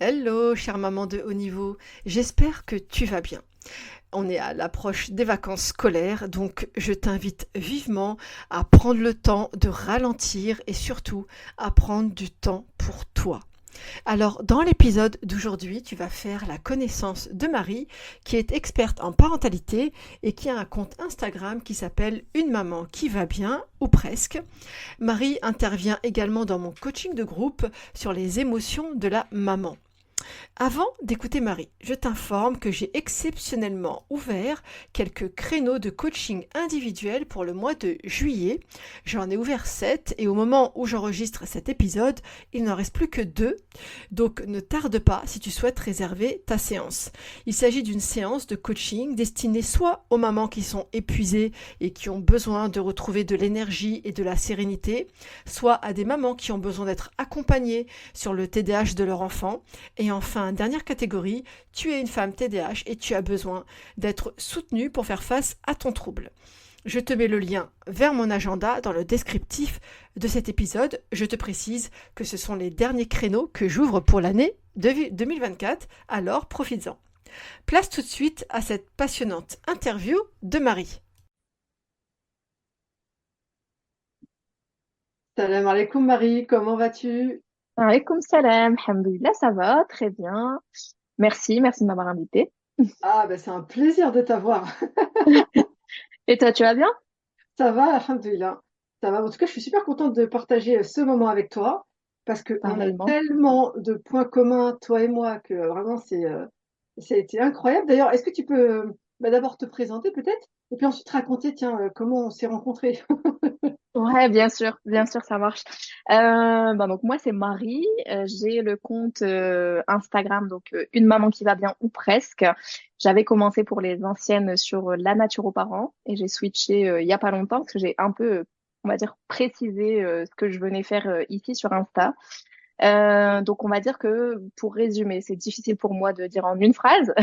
Hello, chère maman de haut niveau. J'espère que tu vas bien. On est à l'approche des vacances scolaires, donc je t'invite vivement à prendre le temps de ralentir et surtout à prendre du temps pour toi. Alors, dans l'épisode d'aujourd'hui, tu vas faire la connaissance de Marie, qui est experte en parentalité et qui a un compte Instagram qui s'appelle Une maman qui va bien, ou presque. Marie intervient également dans mon coaching de groupe sur les émotions de la maman. Avant d'écouter Marie, je t'informe que j'ai exceptionnellement ouvert quelques créneaux de coaching individuel pour le mois de juillet. J'en ai ouvert 7 et au moment où j'enregistre cet épisode, il n'en reste plus que 2. Donc ne tarde pas si tu souhaites réserver ta séance. Il s'agit d'une séance de coaching destinée soit aux mamans qui sont épuisées et qui ont besoin de retrouver de l'énergie et de la sérénité, soit à des mamans qui ont besoin d'être accompagnées sur le TDAH de leur enfant. Et enfin, dernière catégorie, tu es une femme TDAH et tu as besoin d'être soutenue pour faire face à ton trouble. Je te mets le lien vers mon agenda dans le descriptif de cet épisode. Je te précise que ce sont les derniers créneaux que j'ouvre pour l'année 2024, alors profites-en. Place tout de suite à cette passionnante interview de Marie. Salam alaikum Marie, comment vas-tu? Alaykoum salam, alhamdoulilah, ça va, très bien. Merci de m'avoir invité. Ah, ben c'est un plaisir de t'avoir. Et toi, tu vas bien? Ça va, alhamdoulilah. Ça va. En tout cas, je suis super contente de partager ce moment avec toi parce qu'on a Pareillement. tellement de points communs, toi et moi, que vraiment, ça a été incroyable. D'ailleurs, est-ce que tu peux d'abord te présenter peut-être et puis ensuite raconter, tiens, comment on s'est rencontrés? Ouais, bien sûr, ça marche. Donc moi, c'est Marie. J'ai le compte Instagram, Une maman qui va bien ou presque. J'avais commencé pour les anciennes sur la nature aux parents et j'ai switché il y a pas longtemps parce que j'ai un peu, on va dire, précisé ce que je venais faire ici sur Insta. Donc on va dire que pour résumer, c'est difficile pour moi de dire en une phrase,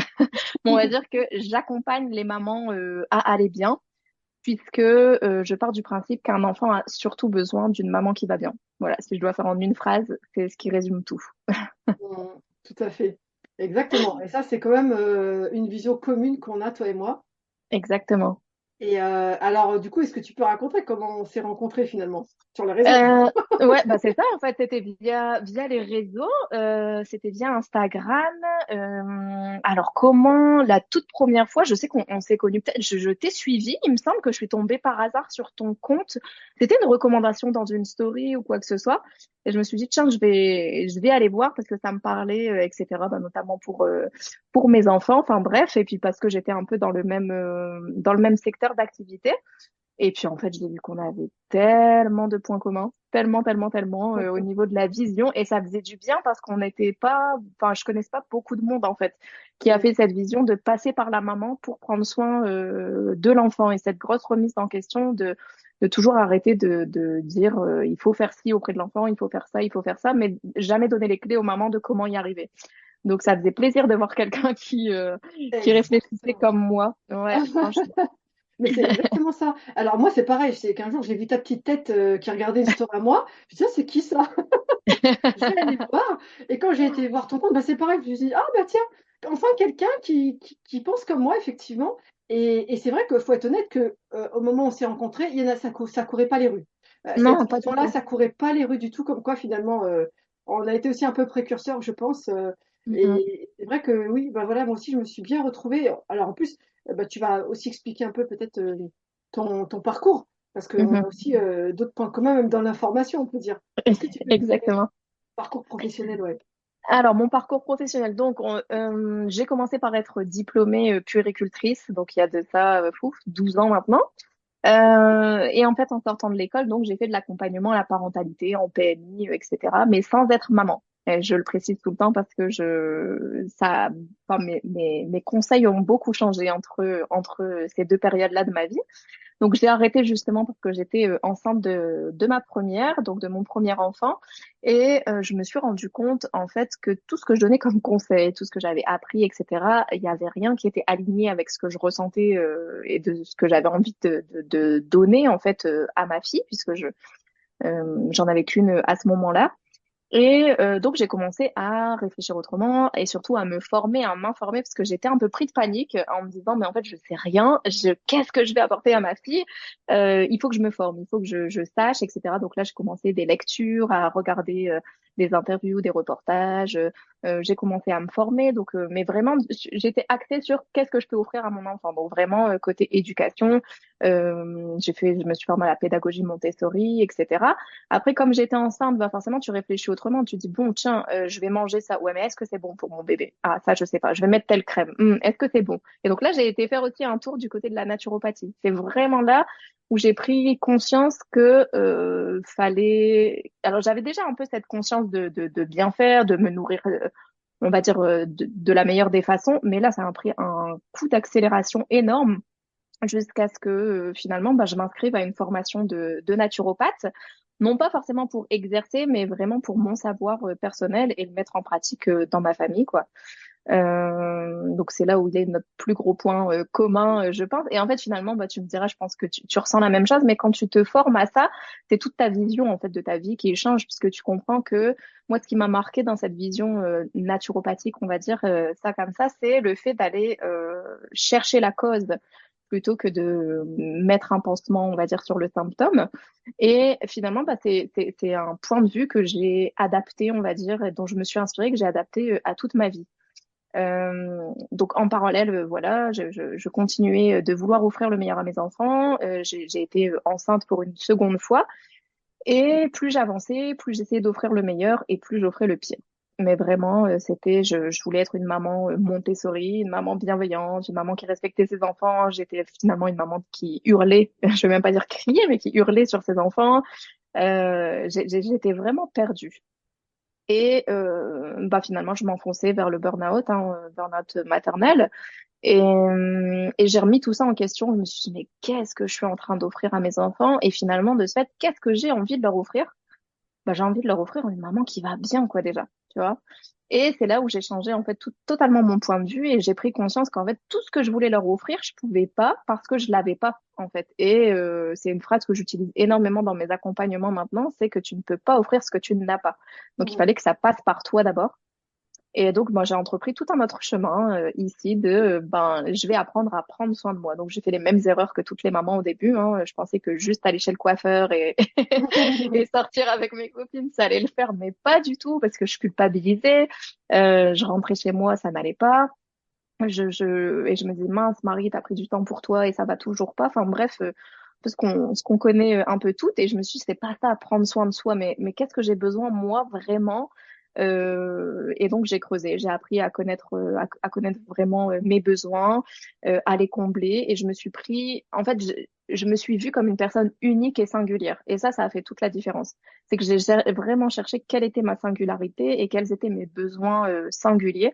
mais on va dire que j'accompagne les mamans à aller bien, puisque je pars du principe qu'un enfant a surtout besoin d'une maman qui va bien. Voilà, si je dois faire en une phrase, c'est ce qui résume tout. Tout à fait. Exactement. Et ça, c'est quand même une vision commune qu'on a, toi et moi. Exactement. Et alors, du coup, est-ce que tu peux raconter comment on s'est rencontrés finalement sur les réseaux? Euh, ouais, bah c'est ça en fait, c'était via les réseaux, c'était via Instagram. Alors comment la toute première fois, je sais qu'on s'est connus, peut-être je t'ai suivi, il me semble que je suis tombée par hasard sur ton compte. C'était une recommandation dans une story ou quoi que ce soit, et je me suis dit tiens je vais aller voir parce que ça me parlait, etc. Bah, notamment pour mes enfants, enfin bref, et puis parce que j'étais un peu dans le même secteur d'activité. Et puis en fait, j'ai vu qu'on avait tellement de points communs, tellement au niveau de la vision, et ça faisait du bien parce qu'on n'était pas, enfin, je connaissais pas beaucoup de monde en fait qui a fait cette vision de passer par la maman pour prendre soin de l'enfant et cette grosse remise en question de toujours arrêter de dire il faut faire ci auprès de l'enfant, il faut faire ça, mais jamais donner les clés aux mamans de comment y arriver. Donc ça faisait plaisir de voir quelqu'un qui réfléchissait Exactement. comme moi. Ouais, franchement. Mais c'est exactement ça. Alors moi, c'est pareil. C'est qu'un jour, j'ai vu ta petite tête qui regardait une story à moi. Je me dis, ah, c'est qui ça? Je vais aller voir. Et quand j'ai été voir ton compte, bah, c'est pareil. Je me suis dit, ah bah tiens, enfin quelqu'un qui pense comme moi, effectivement. Et c'est vrai qu'il faut être honnête que au moment où on s'est rencontrés, il y en a, ça courait pas les rues. Cette Non, pas du vision-là, tout. ça courait pas les rues du tout. Comme quoi, finalement, on a été aussi un peu précurseurs, je pense. Mhm. Et c'est vrai que oui, bah voilà, moi aussi, je me suis bien retrouvée. Alors en plus, bah, tu vas aussi expliquer un peu peut-être ton parcours. Parce qu'on a Mhm. aussi d'autres points communs, même dans l'information, on peut dire. Est-ce que tu peux nous donner Exactement. parcours professionnel, ouais. Alors, mon parcours professionnel. J'ai commencé par être diplômée puéricultrice, donc il y a de ça, 12 ans maintenant. Et en fait, en sortant de l'école, donc j'ai fait de l'accompagnement à la parentalité en PMI, etc., mais sans être maman. Et je le précise tout le temps parce que enfin, mes conseils ont beaucoup changé entre ces deux périodes-là de ma vie. Donc, j'ai arrêté justement parce que j'étais enceinte de ma première, donc de mon premier enfant. Et je me suis rendu compte, en fait, que tout ce que je donnais comme conseil, tout ce que j'avais appris, etc., il n'y avait rien qui était aligné avec ce que je ressentais et de ce que j'avais envie de donner, en fait, à ma fille, puisque j'en avais qu'une à ce moment-là. Et donc j'ai commencé à réfléchir autrement et surtout à me former, à m'informer parce que j'étais un peu pris de panique en me disant mais en fait je sais rien, qu'est-ce que je vais apporter à ma fille? Il faut que je me forme, il faut que je sache, etc. Donc là j'ai commencé des lectures, à regarder des interviews, des reportages. J'ai commencé à me former donc mais vraiment j'étais axée sur qu'est-ce que je peux offrir à mon enfant. Donc vraiment côté éducation, je me suis formée à la pédagogie Montessori, etc. Après, comme j'étais enceinte, bah forcément, tu réfléchis autrement. Tu dis, bon, tiens, je vais manger ça. Ouais, mais est-ce que c'est bon pour mon bébé? Ah, ça, je sais pas. Je vais mettre telle crème. Est-ce que c'est bon? Et donc là, j'ai été faire aussi un tour du côté de la naturopathie. C'est vraiment là où j'ai pris conscience que fallait. Alors, j'avais déjà un peu cette conscience de bien faire, de me nourrir, on va dire, de la meilleure des façons. Mais là, ça a pris un coup d'accélération énorme jusqu'à ce que finalement bah, je m'inscrive à une formation de naturopathe, non pas forcément pour exercer, mais vraiment pour mon savoir personnel et le mettre en pratique dans ma famille, quoi. Donc c'est là où il est notre plus gros point commun, je pense. Et en fait, finalement, bah, tu me diras, je pense que tu ressens la même chose, mais quand tu te formes à ça, c'est toute ta vision en fait de ta vie qui change, puisque tu comprends que moi, ce qui m'a marqué dans cette vision naturopathique, on va dire ça comme ça, c'est le fait d'aller chercher la cause plutôt que de mettre un pansement, on va dire, sur le symptôme. Et finalement, bah, c'est un point de vue que j'ai adapté, on va dire, et dont je me suis inspirée, que j'ai adapté à toute ma vie. Donc en parallèle, voilà, je continuais de vouloir offrir le meilleur à mes enfants. J'ai été enceinte pour une seconde fois. Et plus j'avançais, plus j'essayais d'offrir le meilleur et plus j'offrais le pire. Mais vraiment, je voulais être une maman Montessori, une maman bienveillante, une maman qui respectait ses enfants. J'étais finalement une maman qui hurlait, je vais même pas dire crier, mais qui hurlait sur ses enfants. J'étais vraiment perdue. Et bah finalement, je m'enfonçais vers le burn-out, burn-out maternel. Et j'ai remis tout ça en question. Je me suis dit, mais qu'est-ce que je suis en train d'offrir à mes enfants? Et finalement, de ce fait, qu'est-ce que j'ai envie de leur offrir? Bah, j'ai envie de leur offrir une maman qui va bien, quoi, déjà, tu vois. Et c'est là où j'ai changé, en fait, totalement mon point de vue et j'ai pris conscience qu'en fait, tout ce que je voulais leur offrir, je pouvais pas parce que je l'avais pas, en fait. Et c'est une phrase que j'utilise énormément dans mes accompagnements maintenant, c'est que tu ne peux pas offrir ce que tu n'as pas. Donc, il Mm. fallait que ça passe par toi d'abord. Et donc, moi, j'ai entrepris tout un autre chemin ici ben, je vais apprendre à prendre soin de moi. Donc, j'ai fait les mêmes erreurs que toutes les mamans au début. Je pensais que juste aller chez le coiffeur et, et sortir avec mes copines, ça allait le faire, mais pas du tout parce que je culpabilisais. Je rentrais chez moi, ça n'allait pas. Et je me disais, mince, Marie, t'as pris du temps pour toi et ça va toujours pas. Enfin, bref, ce qu'on connaît un peu toutes. Et je me suis dit, c'est pas ça, prendre soin de soi, mais qu'est-ce que j'ai besoin, moi, vraiment? Et donc, j'ai creusé. J'ai appris à connaître vraiment mes besoins, à les combler. Et je me suis pris, en fait, je me suis vue comme une personne unique et singulière. Et ça a fait toute la différence. C'est que vraiment cherché quelle était ma singularité et quels étaient mes besoins singuliers.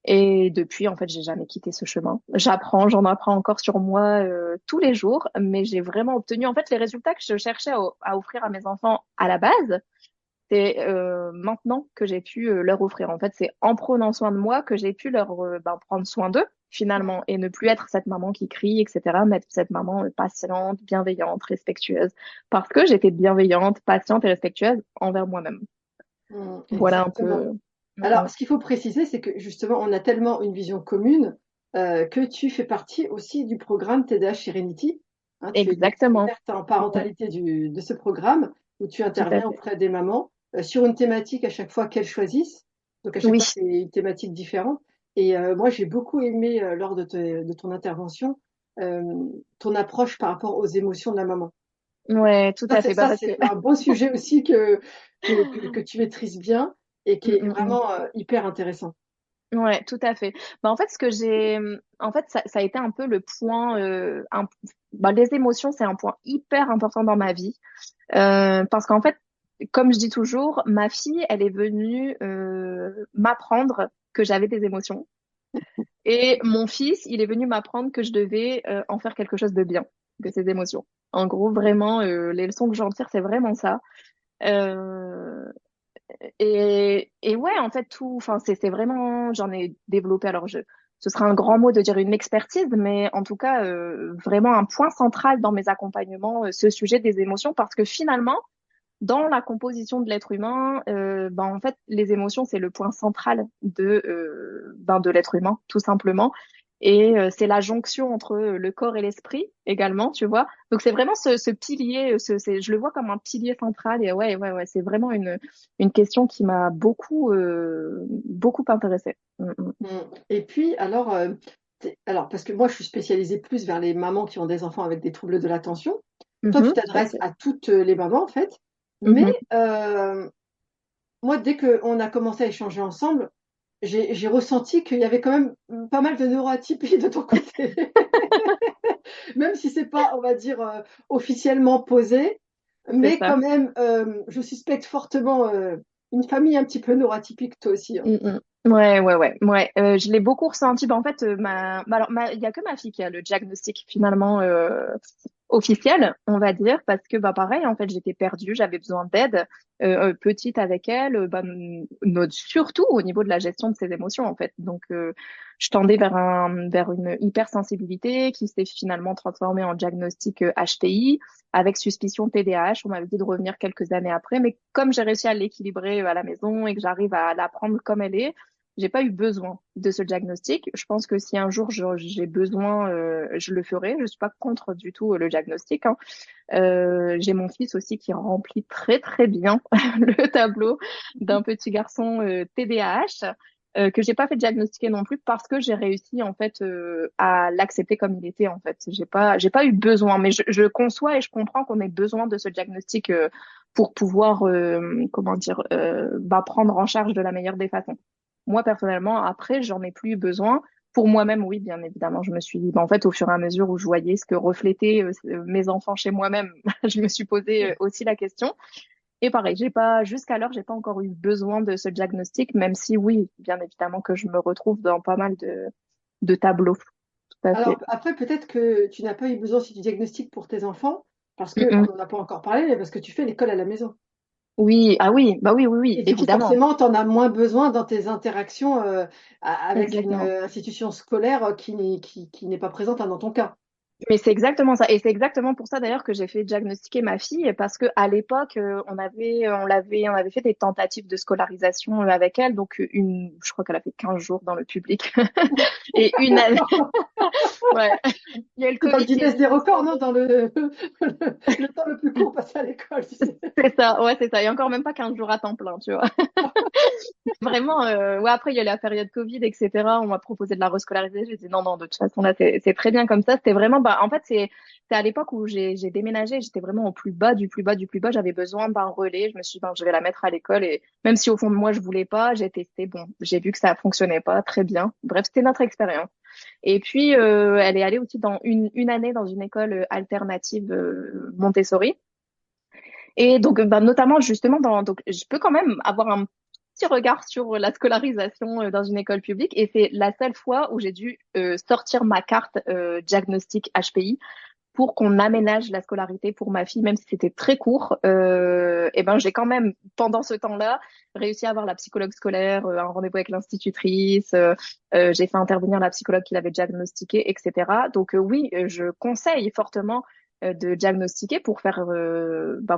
Et depuis, en fait, j'ai jamais quitté ce chemin. J'en apprends encore sur moi tous les jours, mais j'ai vraiment obtenu en fait les résultats que je cherchais à offrir à mes enfants à la base. C'est maintenant que j'ai pu leur offrir. En fait, c'est en prenant soin de moi que j'ai pu leur ben, prendre soin d'eux finalement et ne plus être cette maman qui crie, etc. Mais être cette maman patiente, bienveillante, respectueuse, parce que j'étais bienveillante, patiente et respectueuse envers moi-même. Voilà un Exactement. peu. Alors, ce qu'il faut préciser, c'est que justement, on a tellement une vision commune que tu fais partie aussi du programme TDH Serenity. Hein, tu es Exactement. experte en Ouais, parentalité de ce programme où tu tout à interviens fait. auprès des mamans sur une thématique à chaque fois qu'elles choisissent. Donc, à chaque Oui. fois, c'est une thématique différente. Et moi, j'ai beaucoup aimé lors de ton intervention euh, ton approche par rapport aux émotions de la maman. Ouais, tout à fait. Bah, Ça, parce que. c'est un bon sujet aussi que tu maîtrises bien et qui Mm, est mm, mm. vraiment hyper intéressant. Ouais, tout à fait. Bah, en fait, en fait, ça a été un peu le point, bah, les émotions, c'est un point hyper important dans ma vie. Parce qu'en fait, comme je dis toujours, ma fille, elle est venue, m'apprendre que j'avais des émotions. Et mon fils, il est venu m'apprendre que je devais, en faire quelque chose de bien de ces émotions. En gros, vraiment, les leçons que j'en tire, c'est vraiment ça. Euh, et ouais, en fait, enfin, c'est vraiment, j'en ai développé, ce sera un grand mot de dire une expertise, mais en tout cas, vraiment un point central dans mes accompagnements, ce sujet des émotions, parce que finalement, dans la composition de l'être humain, en fait, les émotions, c'est le point central de l'être humain, tout simplement. Et c'est la jonction entre le corps et l'esprit également, tu vois. Donc c'est vraiment ce pilier, je le vois comme un pilier central. Et ouais, c'est vraiment une question qui m'a beaucoup intéressée. Mm, mm. Mm. Et puis, alors, alors, parce que moi, je suis spécialisée plus vers les mamans qui ont des enfants avec des troubles de l'attention. Toi, tu Tout à t'adresses fait. à toutes les mamans, en fait. Mais Mhm. moi, dès qu'on a commencé à échanger ensemble, j'ai ressenti qu'il y avait quand même pas mal de neuroatypie de ton côté. Même si c'est pas, on va dire, officiellement posé, C'est mais ça. quand même, je suspecte fortement une famille un petit peu neuroatypique, toi aussi, hein. Mm, mm. Ouais. Je l'ai beaucoup ressenti. En fait, il y a que ma fille qui a le diagnostic finalement officiel, on va dire, parce que pareil, en fait, j'étais perdue, j'avais besoin d'aide, petite avec elle, surtout au niveau de la gestion de ses émotions, en fait. Donc, je tendais vers une hypersensibilité qui s'est finalement transformée en diagnostic HPI avec suspicion TDAH. On m'avait dit de revenir quelques années après, mais comme j'ai réussi à l'équilibrer à la maison et que j'arrive à la prendre comme elle est, j'ai pas eu besoin de ce diagnostic. Je pense que si un jour j'ai besoin, je le ferai. Je suis pas contre du tout le diagnostic, hein. J'ai mon fils aussi qui remplit très très bien le tableau d'un petit garçon TDAH que j'ai pas fait diagnostiquer non plus parce que j'ai réussi en fait à l'accepter comme il était en fait. J'ai pas eu besoin, mais je conçois et je comprends qu'on ait besoin de ce diagnostic pour pouvoir comment dire prendre en charge de la meilleure des façons. Moi personnellement, après, j'en ai plus eu besoin. Pour moi-même, oui, bien évidemment, je me suis dit, en fait, au fur et à mesure où je voyais ce que reflétaient mes enfants chez moi-même, je me suis posé aussi la question. Et pareil, jusqu'alors, j'ai pas encore eu besoin de ce diagnostic, même si oui, bien évidemment que je me retrouve dans pas mal de tableaux. Tout à Alors fait. après, peut-être que tu n'as pas eu besoin aussi du diagnostic pour tes enfants, parce Mm, qu'on mm. n'en a pas encore parlé, mais parce que tu fais l'école à la maison. Oui, ah oui, oui, Et du coup, évidemment. forcément, tu en as moins besoin dans tes interactions avec une Exactement. institution scolaire qui n'est pas présente, hein, dans ton cas. Mais c'est exactement ça. Et c'est exactement pour ça d'ailleurs que j'ai fait diagnostiquer ma fille, parce que à l'époque, on avait fait des tentatives de scolarisation avec elle. Donc, je crois qu'elle a fait 15 jours dans le public. Et une année, ouais. Il y a eu le C'est dans le Covid qui est Guinness des venu records, non? absorber. Dans le temps le plus court passé à l'école, tu sais. C'est ça, ouais, c'est ça. Et encore même pas 15 jours à temps plein, tu vois. Vraiment, ouais, après, il y a la période Covid, etc. On m'a proposé de la rescolariser. J'ai dit non, non, de toute façon, là, c'est très bien comme ça. C'était vraiment, en fait, c'est à l'époque où j'ai déménagé. J'étais vraiment au plus bas, du plus bas, du plus bas. J'avais besoin d'un relais. Je me suis dit, je vais la mettre à l'école. Et même si au fond de moi, je voulais pas, j'ai testé. Bon, j'ai vu que ça fonctionnait pas très bien. Bref, c'était notre expérience. Et puis, elle est allée aussi dans une année dans une école alternative Montessori. Et donc, notamment, justement, donc, je peux quand même avoir un petit regard sur la scolarisation dans une école publique. Et c'est la seule fois où j'ai dû sortir ma carte diagnostic HPI pour qu'on aménage la scolarité pour ma fille, même si c'était très court. Et ben, j'ai quand même, pendant ce temps-là, réussi à avoir la psychologue scolaire, un rendez-vous avec l'institutrice. J'ai fait intervenir la psychologue qui l'avait diagnostiqué, etc. Donc oui, je conseille fortement de diagnostiquer pour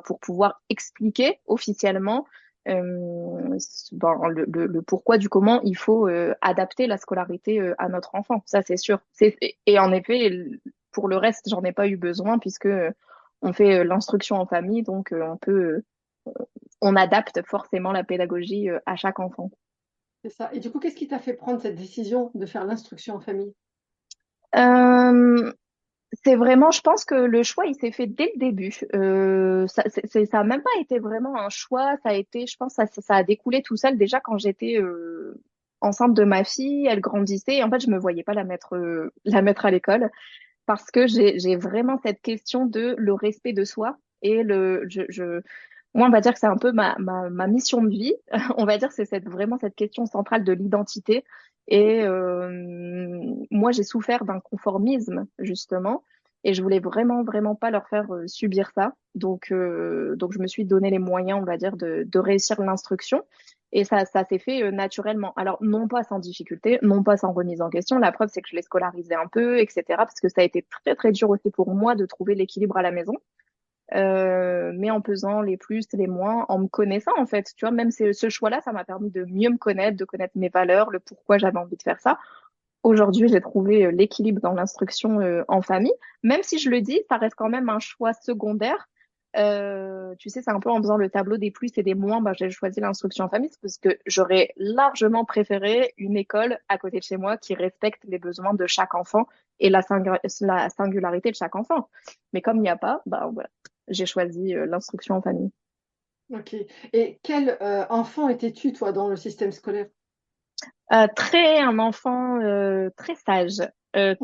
pour pouvoir expliquer officiellement le pourquoi du comment il faut adapter la scolarité à notre enfant. Ça, c'est sûr. Et en effet, pour le reste, j'en ai pas eu besoin puisque on fait l'instruction en famille, donc on adapte forcément la pédagogie à chaque enfant. C'est ça. Et du coup, qu'est-ce qui t'a fait prendre cette décision de faire l'instruction en famille? Euh, c'est vraiment, je pense que le choix, il s'est fait dès le début. Ça a même pas été vraiment un choix, ça a été, je pense, ça a découlé tout seul déjà quand j'étais enceinte de ma fille, elle grandissait, et en fait, je me voyais pas la mettre à l'école parce que j'ai vraiment cette question de le respect de soi et moi, on va dire que c'est un peu ma mission de vie. On va dire que c'est vraiment cette question centrale de l'identité. Et moi, j'ai souffert d'un conformisme, justement, et je voulais vraiment, vraiment pas leur faire subir ça. Donc, je me suis donné les moyens, on va dire, de réussir l'instruction. Et ça s'est fait naturellement. Alors, non pas sans difficulté, non pas sans remise en question. La preuve, c'est que je l'ai scolarisé un peu, etc. Parce que ça a été très, très dur aussi pour moi de trouver l'équilibre à la maison. mais en pesant les plus, les moins, en me connaissant en fait. Tu vois, même ce choix-là, ça m'a permis de mieux me connaître, de connaître mes valeurs, le pourquoi j'avais envie de faire ça. Aujourd'hui, j'ai trouvé l'équilibre dans l'instruction en famille. Même si je le dis, ça reste quand même un choix secondaire. Tu sais, c'est un peu en faisant le tableau des plus et des moins, bah, j'ai choisi l'instruction en famille, c'est parce que j'aurais largement préféré une école à côté de chez moi qui respecte les besoins de chaque enfant et la singularité de chaque enfant. Mais comme il n'y a pas, bah voilà, j'ai choisi l'instruction en famille. Ok. Et quel enfant étais-tu, toi, dans le système scolaire? Un enfant très sage,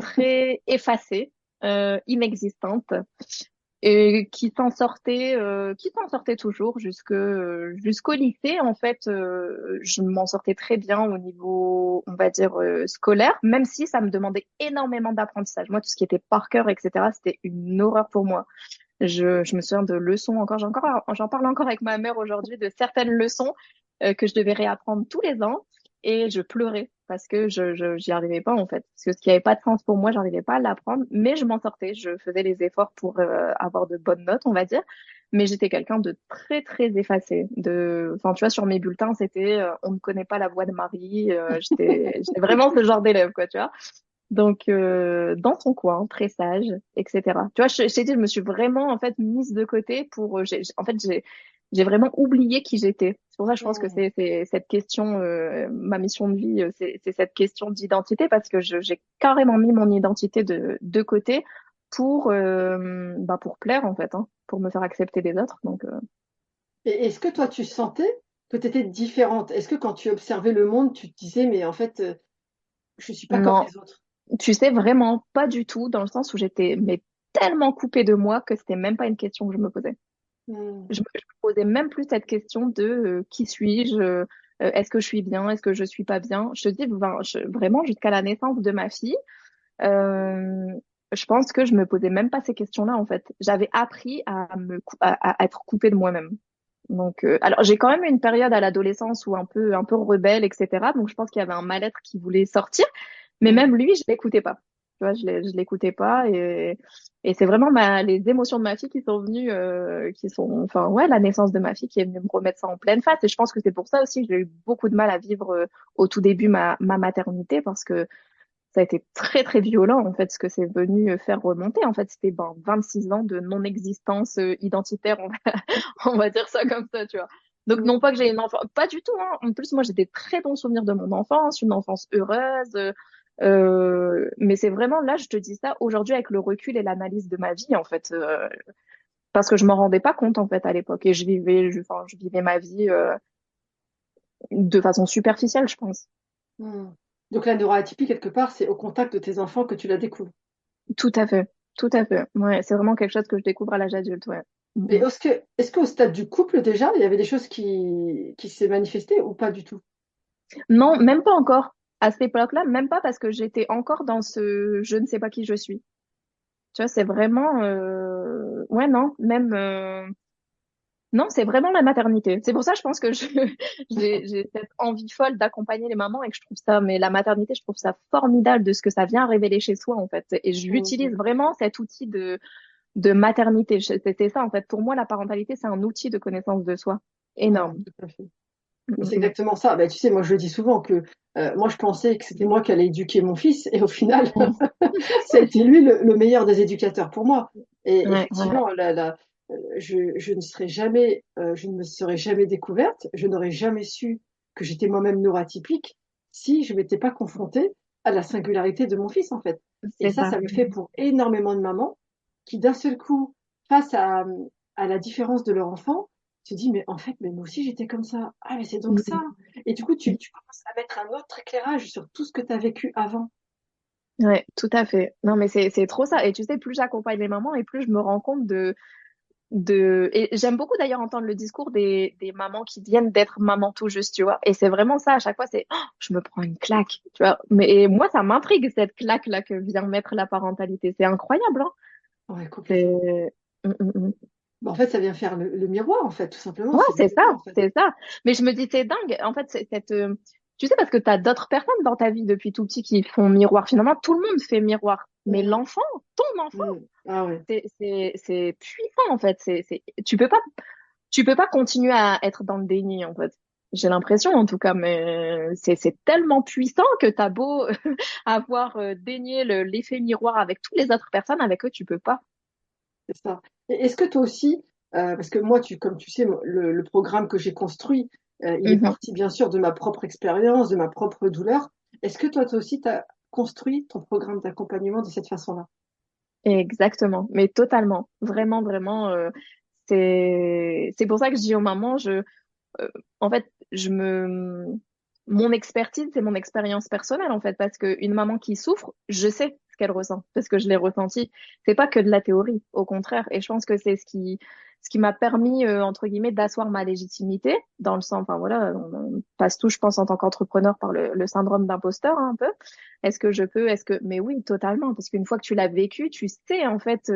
très effacé, inexistante, et qui s'en sortait toujours jusqu'au lycée. En fait, je m'en sortais très bien au niveau, on va dire, scolaire, même si ça me demandait énormément d'apprentissage. Moi, tout ce qui était par cœur, etc., c'était une horreur pour moi. Je me souviens de leçons encore, j'en parle encore avec ma mère aujourd'hui de certaines leçons que je devais réapprendre tous les ans et je pleurais parce que j'y arrivais pas en fait. Parce que ce qui avait pas de sens pour moi, j'arrivais pas à l'apprendre, mais je m'en sortais. Je faisais les efforts pour avoir de bonnes notes, on va dire. Mais j'étais quelqu'un de très très effacé. Enfin, tu vois, sur mes bulletins, c'était on ne connaît pas la voix de Marie. J'étais vraiment ce genre d'élève, quoi, tu vois. Donc, dans son coin, très sage, etc. Tu vois, je t'ai dit, je me suis vraiment, en fait, mise de côté pour, en fait, j'ai vraiment oublié qui j'étais. C'est pour ça que je pense que Hmm. c'est cette question, ma mission de vie, c'est cette question d'identité parce que j'ai carrément mis mon identité de côté pour plaire, en fait, hein, pour me faire accepter des autres. Donc, Et est-ce que toi, tu sentais que tu étais différente? Est-ce que quand tu observais le monde, tu te disais, mais en fait, je ne suis pas comme non, les autres? tu sais, vraiment pas du tout, dans le sens où j'étais, mais tellement coupée de moi que c'était même pas une question que je me posais. Hmm. Je me posais même plus cette question de qui suis-je, est-ce que je suis bien, est-ce que je suis pas bien. Je te dis, vraiment, jusqu'à la naissance de ma fille, euh, je pense que je me posais même pas ces questions-là, en fait. J'avais appris à être coupée de moi-même. Donc, alors j'ai quand même eu une période à l'adolescence où un peu rebelle, etc. Donc, je pense qu'il y avait un mal-être qui voulait sortir. Mais Hmm. même lui, je l'écoutais pas. Tu vois, je l'écoutais pas et c'est vraiment les émotions de ma fille qui sont venues, enfin, ouais, la naissance de ma fille qui est venue me remettre ça en pleine face. Et je pense que c'est pour ça aussi que j'ai eu beaucoup de mal à vivre au tout début ma maternité parce que ça a été très, très violent, en fait, ce que c'est venu faire remonter. En fait, c'était, 26 ans de non-existence identitaire, on va dire ça comme ça, tu vois. Donc, non Hmm. pas que j'ai une enfance, pas du tout, hein. En plus, moi, j'ai des très bons souvenirs de mon enfance, une enfance heureuse. Mais c'est vraiment là, je te dis ça aujourd'hui avec le recul et l'analyse de ma vie, en fait, parce que je m'en rendais pas compte, en fait, à l'époque. Et enfin, je vivais ma vie de façon superficielle, je pense. Hmm. Donc la neuroatypie, quelque part, c'est au contact de tes enfants que tu la découvres. Tout à fait, tout à fait. Ouais, c'est vraiment quelque chose que je découvre à l'âge adulte, ouais. Et Mm, mm. est-ce qu'au stade du couple, déjà, il y avait des choses qui s'est manifestées ou pas du tout? Non, même pas encore. À cette époque-là, même pas parce que j'étais encore dans ce je ne sais pas qui je suis. Tu vois, c'est vraiment ouais non, même non, c'est vraiment la maternité. C'est pour ça je pense que j'ai cette envie folle d'accompagner les mamans et que je trouve ça mais la maternité, je trouve ça formidable de ce que ça vient révéler chez soi en fait et j'utilise Hmm. vraiment cet outil de maternité. C'était ça en fait. Pour moi, la parentalité, c'est un outil de connaissance de soi Ouais, énorme. tout à fait. Mm, C'est mm, exactement ça. Ben, tu sais, moi je le dis souvent que moi je pensais que c'était moi qui allais éduquer mon fils et au final, mm. ça a été lui le meilleur des éducateurs pour moi. Et Ouais, ouais. effectivement, je ne serais jamais, je ne me serais jamais découverte, je n'aurais jamais su que j'étais moi-même neuroatypique si je m'étais pas confrontée à la singularité de mon fils en fait. Et C'est ça. ça le fait pour énormément de mamans qui d'un seul coup, face à la différence de leur enfant, se dit mais en fait, mais moi aussi j'étais comme ça. Ah mais c'est donc ça. Mm, Et du coup, mm. tu commences à mettre un autre éclairage sur tout ce que tu as vécu avant. Ouais, tout à fait. Non, mais c'est trop ça. Et tu sais, plus j'accompagne les mamans et plus je me rends compte et j'aime beaucoup d'ailleurs entendre le discours des mamans qui viennent d'être mamans tout juste, tu vois. Et c'est vraiment ça, à chaque fois, c'est, oh, je me prends une claque, tu vois. Mais et moi, ça m'intrigue, cette claque-là que vient mettre la parentalité. C'est incroyable, hein. Ouais, complètement. C'est, mm. Bah, en fait, ça vient faire le miroir, en fait, tout simplement. Ouais, C'est le c'est ça, miroir, en fait. c'est ça. Mais je me dis, c'est dingue. En fait, Tu sais, parce que tu as d'autres personnes dans ta vie depuis tout petit qui font miroir. Finalement, tout le monde fait miroir. Mais Mhm. l'enfant, ton enfant, Mhm. Ah ouais, c'est puissant, en fait. Tu peux pas continuer à être dans le déni, en fait. J'ai l'impression, en tout cas, mais c'est tellement puissant que t'as beau avoir dénié l'effet miroir avec toutes les autres personnes, avec eux, tu peux pas. c'est ça. Et est-ce que toi aussi, parce que moi, comme tu sais, le programme que j'ai construit, il est Mhm. parti bien sûr de ma propre expérience, de ma propre douleur. Est-ce que toi aussi, tu as construit ton programme d'accompagnement de cette façon-là? Exactement, mais totalement. Vraiment, vraiment. C'est pour ça que je dis aux mamans, euh, en fait, mon expertise, c'est mon expérience personnelle, en fait, parce qu'une maman qui souffre, je sais ce qu'elle ressent, parce que je l'ai ressenti. C'est pas que de la théorie, au contraire. Et je pense que c'est ce qui m'a permis, entre guillemets, d'asseoir ma légitimité, dans le sens, enfin voilà, on passe tout, je pense, en tant qu'entrepreneur par le syndrome d'imposteur, hein, un peu. Mais oui, totalement, parce qu'une fois que tu l'as vécu, tu sais, en fait,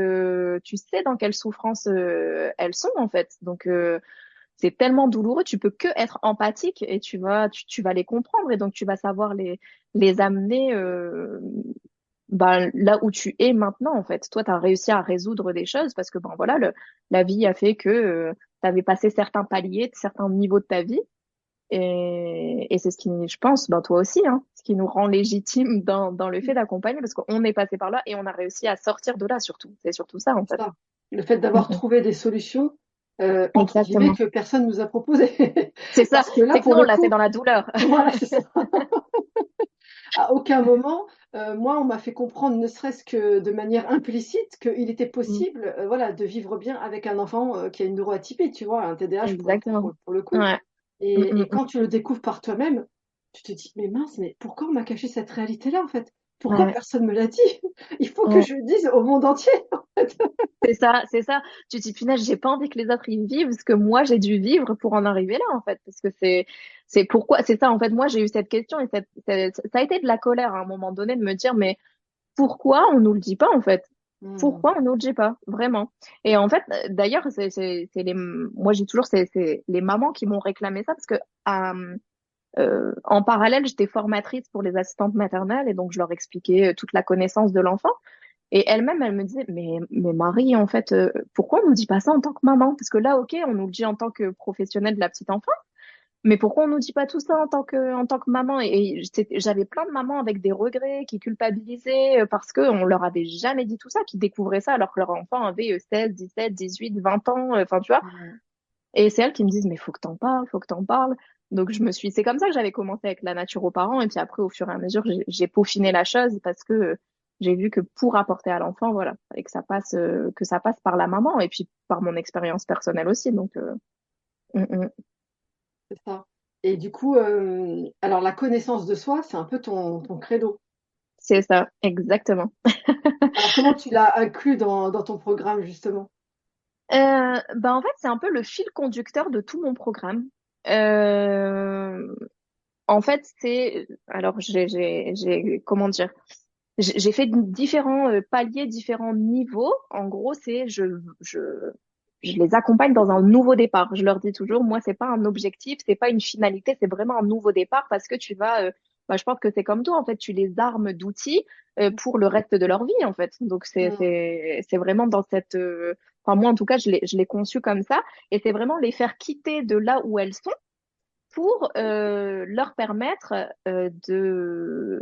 tu sais dans quelle souffrance, elles sont, en fait. Donc, c'est tellement douloureux, tu peux que être empathique et tu vas les comprendre et donc tu vas savoir les amener là où tu es maintenant en fait. Toi, tu as réussi à résoudre des choses parce que ben voilà, la vie a fait que tu avais passé certains paliers, certains niveaux de ta vie et c'est ce qui, je pense, ben toi aussi, hein, ce qui nous rend légitime dans le fait d'accompagner parce qu'on est passé par là et on a réussi à sortir de là surtout. C'est surtout ça en fait. Ça. Le fait Mm, d'avoir mm. trouvé des solutions, entre guillemets, Exactement. que personne nous a proposées. C'est ça, Parce que là, c'est que pour nous, on le l'a fait coup, dans la douleur. voilà, c'est ça. À aucun moment, moi, on m'a fait comprendre, ne serait-ce que de manière implicite, qu'il était Mm. possible, voilà, de vivre bien avec un enfant qui a une neuroatypie, tu vois, un TDAH Exactement. pour le coup. Ouais. Mm, mm, Et mm. quand tu le découvres par toi-même, tu te dis, mais mince, mais pourquoi on m'a caché cette réalité-là, en fait? Pourquoi Ouais. personne me l'a dit? Il faut que Ouais. je le dise au monde entier, en fait. C'est ça, c'est ça. Tu te dis, punaise, j'ai pas envie que les autres y vivent ce que moi j'ai dû vivre pour en arriver là, en fait. Parce que c'est pourquoi, c'est ça, en fait. Moi, j'ai eu cette question et ça a été de la colère à un moment donné de me dire, mais pourquoi on nous le dit pas, en fait? Hmm. Pourquoi on nous le dit pas? Vraiment. Et en fait, d'ailleurs, moi, j'ai toujours, c'est les mamans qui m'ont réclamé ça parce que, en parallèle, j'étais formatrice pour les assistantes maternelles et donc je leur expliquais toute la connaissance de l'enfant. Et elle-même, elle me disait, mais Marie, en fait, pourquoi on nous dit pas ça en tant que maman? Parce que là, ok, on nous le dit en tant que professionnelle de la petite enfance, mais pourquoi on nous dit pas tout ça en tant que maman? J'avais plein de mamans avec des regrets, qui culpabilisaient parce que on leur avait jamais dit tout ça, qui découvraient ça alors que leur enfant avait 16, 17, 18, 20 ans, enfin, tu vois. Ouais. Et c'est elles qui me disent, mais faut que t'en parles, faut que t'en parles. Donc c'est comme ça que j'avais commencé avec la nature aux parents. Et puis après, au fur et à mesure, j'ai peaufiné la chose parce que j'ai vu que pour apporter à l'enfant, voilà, et que ça passe par la maman et puis par mon expérience personnelle aussi. Donc, mm, mm. C'est ça. Et du coup, alors la connaissance de soi, c'est un peu ton credo. C'est ça, exactement. Alors comment tu l'as inclus dans ton programme, justement? En fait, c'est un peu le fil conducteur de tout mon programme. Euh, En fait, alors comment dire, j'ai fait différents paliers, différents niveaux. En gros, je les accompagne dans un nouveau départ. Je leur dis toujours, moi, c'est pas un objectif, c'est pas une finalité, c'est vraiment un nouveau départ parce que je pense que c'est comme toi, en fait, tu les armes d'outils pour le reste de leur vie, en fait. Donc, Hmm. c'est vraiment dans enfin, moi, en tout cas, je l'ai conçu comme ça et c'est vraiment les faire quitter de là où elles sont pour leur permettre je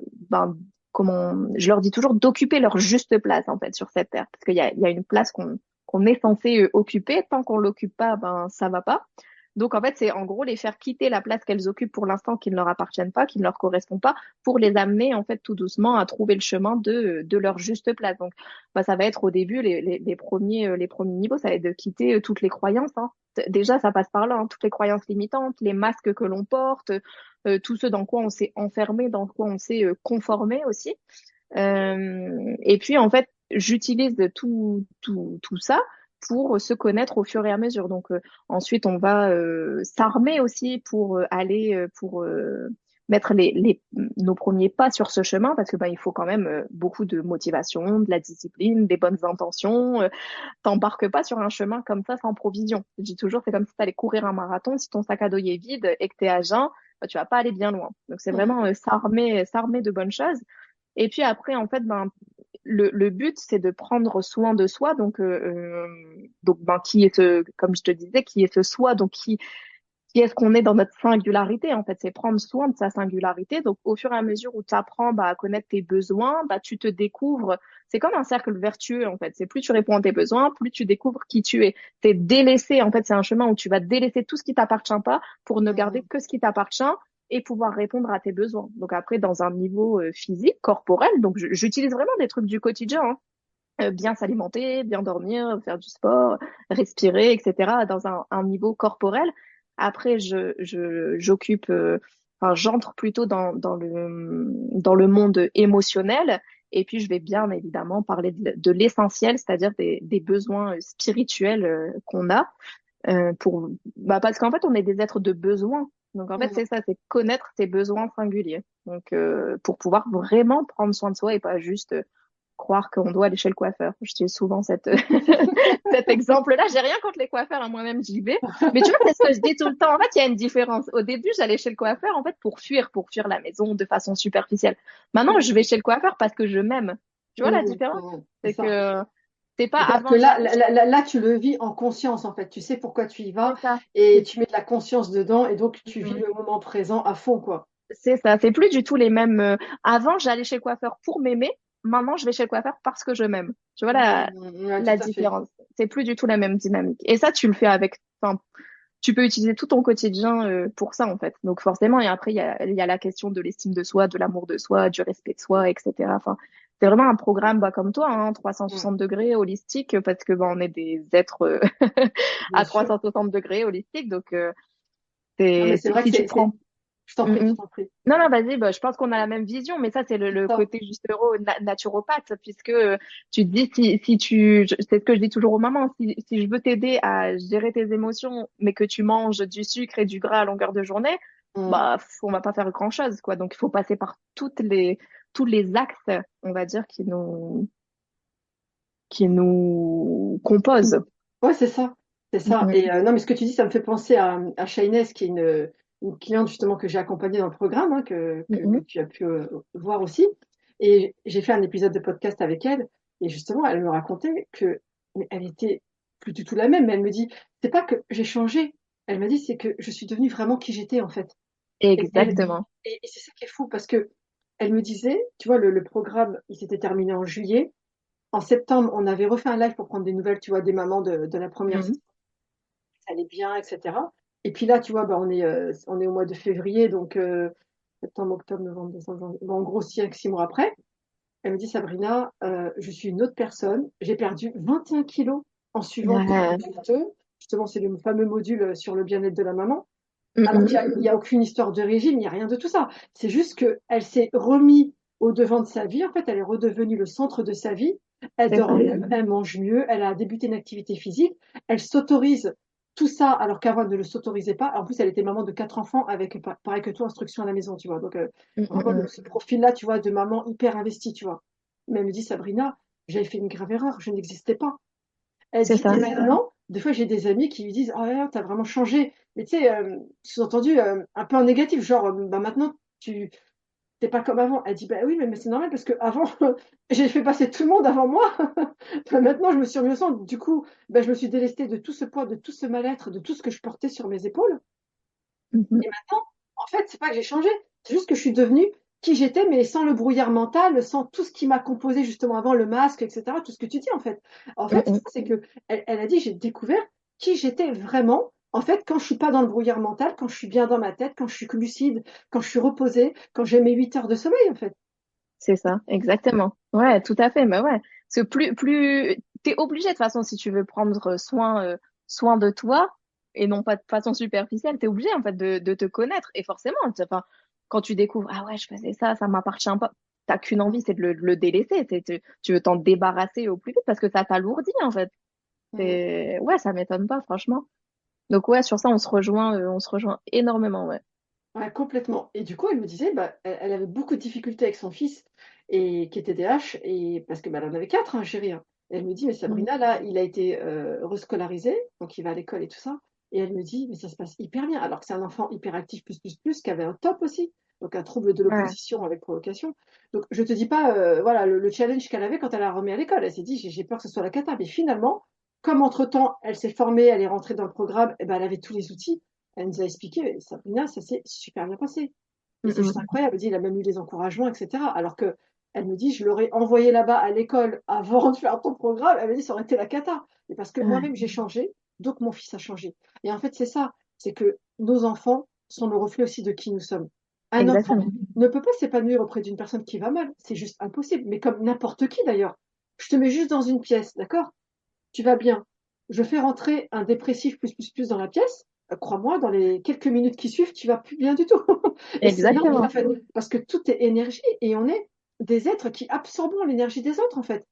leur dis toujours d'occuper leur juste place en fait sur cette terre, parce qu'il y a une place qu'on est censé occuper. Tant qu'on l'occupe pas, ben ça va pas. Donc en fait, c'est en gros les faire quitter la place qu'elles occupent pour l'instant, qui ne leur appartiennent pas, qui ne leur correspond pas, pour les amener en fait tout doucement à trouver le chemin de leur juste place. Donc ça va être au début les premiers niveaux, ça va être de quitter toutes les croyances, hein. Déjà, ça passe par là, hein, toutes les croyances limitantes, les masques que l'on porte, tout ce dans quoi on s'est enfermé, dans quoi on s'est conformé aussi. Et puis, en fait, j'utilise tout ça pour se connaître au fur et à mesure. Donc, ensuite, on va s'armer aussi pour aller mettre nos premiers pas sur ce chemin parce que bah, il faut quand même beaucoup de motivation, de la discipline, des bonnes intentions. T'embarques pas sur un chemin comme ça sans provision. Je dis toujours, c'est comme si tu allais courir un marathon. Si ton sac à dos est vide et que tu es à jeun, bah, tu vas pas aller bien loin. Donc c'est vraiment s'armer de bonnes choses. Et puis après, en fait, ben, le but, c'est de prendre soin de soi. Donc ben, qui est comme je te disais, qui est ce soi, donc qui est-ce qu'on est dans notre singularité, en fait, c'est prendre soin de sa singularité. Donc, au fur et à mesure où tu apprends bah, à connaître tes besoins, bah, tu te découvres. C'est comme un cercle vertueux, en fait. C'est plus tu réponds à tes besoins, plus tu découvres qui tu es. C'est délaisser, en fait, c'est un chemin où tu vas délaisser tout ce qui t'appartient pas pour ne garder Mhm. que ce qui t'appartient et pouvoir répondre à tes besoins. Donc après, dans un niveau physique, corporel, donc j'utilise vraiment des trucs du quotidien, hein. Bien s'alimenter, bien dormir, faire du sport, respirer, etc. dans un niveau corporel. Après, j'occupe, enfin, j'entre plutôt dans le monde émotionnel. Et puis, je vais bien évidemment parler de l'essentiel, c'est-à-dire des besoins spirituels qu'on a bah, parce qu'en fait, on est des êtres de besoin. Donc, en fait, Mhm. c'est ça, c'est connaître ses besoins singuliers. Donc, pour pouvoir vraiment prendre soin de soi et pas juste croire qu'on doit aller chez le coiffeur. Je dis souvent cet exemple-là. J'ai rien contre les coiffeurs, hein, moi-même j'y vais. Mais tu vois, c'est ce que je dis tout le temps. En fait, il y a une différence. Au début, j'allais chez le coiffeur, en fait, pour fuir la maison de façon superficielle. Maintenant, je vais chez le coiffeur parce que je m'aime. Tu vois la Mhm. différence? Mhm. C'est C'est ça. que c'est pas C'est-à-dire que avant, là, j'allais chez... là, tu le vis en conscience, en fait. Tu sais pourquoi tu y vas C'est ça. et tu mets de la conscience dedans et donc tu vis Mhm. le moment présent à fond, quoi. C'est ça. C'est plus du tout les mêmes. Avant, j'allais chez le coiffeur pour m'aimer. Maintenant, je vais chez le coiffeur parce que je m'aime. Tu vois Ouais, tout la à fait. différence. C'est plus du tout la même dynamique. Et ça, tu le fais avec, enfin, tu peux utiliser tout ton quotidien pour ça, en fait. Donc forcément, et après, il y a la question de l'estime de soi, de l'amour de soi, du respect de soi, etc. Enfin, c'est vraiment un programme bah, comme toi, hein, Mm. 360 degrés holistique, parce que bah, on est des êtres Bien à sûr. 360 degrés holistique. Donc, Non, mais c'est vrai que si tu prends... Je t'en Mm, prie, je mm. t'en prie. Non, non, vas-y, bah, je pense qu'on a la même vision, mais ça, c'est C'est le ça. côté justement naturopathe, puisque tu te dis, c'est ce que je dis toujours aux mamans, si je veux t'aider à gérer tes émotions, mais que tu manges du sucre et du gras à longueur de journée, Mm. bah, on va pas faire grand-chose, quoi. Donc, il faut passer par tous les axes, on va dire, qui nous composent. Ouais, c'est ça. C'est ça. Mhm. Et non, mais ce que tu dis, ça me fait penser à Shainez, qui est une cliente justement que j'ai accompagnée dans le programme, hein, que Mhm. tu as pu voir aussi. Et j'ai fait un épisode de podcast avec elle. Et justement, elle me racontait que mais elle était plus du tout la même. Mais elle me dit, c'est pas que j'ai changé. Elle m'a dit, c'est que je suis devenue vraiment qui j'étais en fait. Exactement. Et c'est ça qui est fou parce que elle me disait, tu vois, le programme, il s'était terminé en juillet. En septembre, on avait refait un live pour prendre des nouvelles, tu vois, des mamans de la première Mhm. session, ça allait bien, etc. Et puis là, tu vois, bah, on est au mois de février, donc septembre, octobre, novembre, décembre, janvier. Bon, en gros, 6 mois après, elle me dit, Sabrina, je suis une autre personne. J'ai perdu 21 kilos en suivant ton Ouais. module 2. Justement, c'est le fameux module sur le bien-être de la maman. Alors Mhm. qu'il n'y a aucune histoire de régime, il n'y a rien de tout ça. C'est juste qu'elle s'est remise au devant de sa vie. En fait, elle est redevenue le centre de sa vie. Elle C'est dort ça. mieux, elle mange mieux, elle a débuté une activité physique. Elle s'autorise tout ça alors qu'avant, elle ne le s'autorisait pas. En plus, elle était maman de 4 enfants avec, pareil que toi, instruction à la maison, tu vois. Donc, vraiment, Mhm. ce profil-là, tu vois, de maman hyper investie, tu vois. Mais elle me dit, Sabrina, j'avais fait une grave erreur, je n'existais pas. Elle C'est dit, ça. et maintenant, des fois, j'ai des amis qui lui disent, oh là, t'as vraiment changé. Mais tu sais, sous-entendu, un peu en négatif, genre, bah maintenant, tu t'es pas comme avant. Elle dit, bah oui, mais c'est normal parce que avant, j'ai fait passer tout le monde avant moi. Maintenant, je me suis remis au centre. Du coup, bah, je me suis délestée de tout ce poids, de tout ce mal-être, de tout ce que je portais sur mes épaules. Mhm. Et maintenant, en fait, c'est pas que j'ai changé, c'est juste que je suis devenue qui j'étais, mais sans le brouillard mental, sans tout ce qui m'a composé justement avant, le masque, etc. Tout ce que tu dis, en fait. En fait, Mhm. c'est que elle a dit, j'ai découvert qui j'étais vraiment. En fait, quand je suis pas dans le brouillard mental, quand je suis bien dans ma tête, quand je suis lucide, quand je suis reposée, quand j'ai mes 8 heures de sommeil, en fait. C'est ça, exactement. Ouais, tout à fait. Mais ouais, parce que t'es obligé de toute façon si tu veux prendre soin de toi et non pas de façon superficielle, t'es obligé en fait de te connaître. Et forcément, enfin, quand tu découvres, ah ouais, je faisais ça m'appartient pas. T'as qu'une envie, c'est de le délaisser. Tu veux t'en débarrasser au plus vite parce que ça t'alourdit en fait. Mhm. Ouais, ça m'étonne pas franchement. Donc ouais, sur ça, on se rejoint énormément. Ouais. Ouais, complètement. Et du coup, elle me disait, bah, elle avait beaucoup de difficultés avec son fils et qui était DH, et parce que bah, elle en avait quatre, hein, chérie, hein. Et elle me dit, mais Mm. Sabrina, là, il a été rescolarisé, donc il va à l'école et tout ça. Et elle me dit, mais ça se passe hyper bien, alors que c'est un enfant hyperactif qui avait un TOP aussi, donc un trouble de Ouais, l'opposition avec provocation. Donc je te dis pas, voilà, le challenge qu'elle avait quand elle a remis à l'école. Elle s'est dit, j'ai peur que ce soit la cata. Mais finalement, comme entre-temps, elle s'est formée, elle est rentrée dans le programme, et ben, elle avait tous les outils. Elle nous a expliqué, Sabrina, ça s'est super bien passé. Et mm, c'est juste mm. incroyable. Elle dit, il a même eu des encouragements, etc. Alors que elle me dit, je l'aurais envoyé là-bas à l'école avant de faire ton programme. Elle me dit, ça aurait été la cata. Et parce que Ouais, moi-même, j'ai changé, donc mon fils a changé. Et en fait, c'est ça. C'est que nos enfants sont le reflet aussi de qui nous sommes. Un enfant exactement. ne peut pas s'épanouir auprès d'une personne qui va mal. C'est juste impossible. Mais comme n'importe qui d'ailleurs. Je te mets juste dans une pièce, d'accord? Tu vas bien. Je fais rentrer un dépressif plus dans la pièce. Crois-moi, dans les quelques minutes qui suivent, tu vas plus bien du tout. Et c'est normal, en Exactement. fait, parce que tout est énergie et on est des êtres qui absorbons l'énergie des autres, en fait.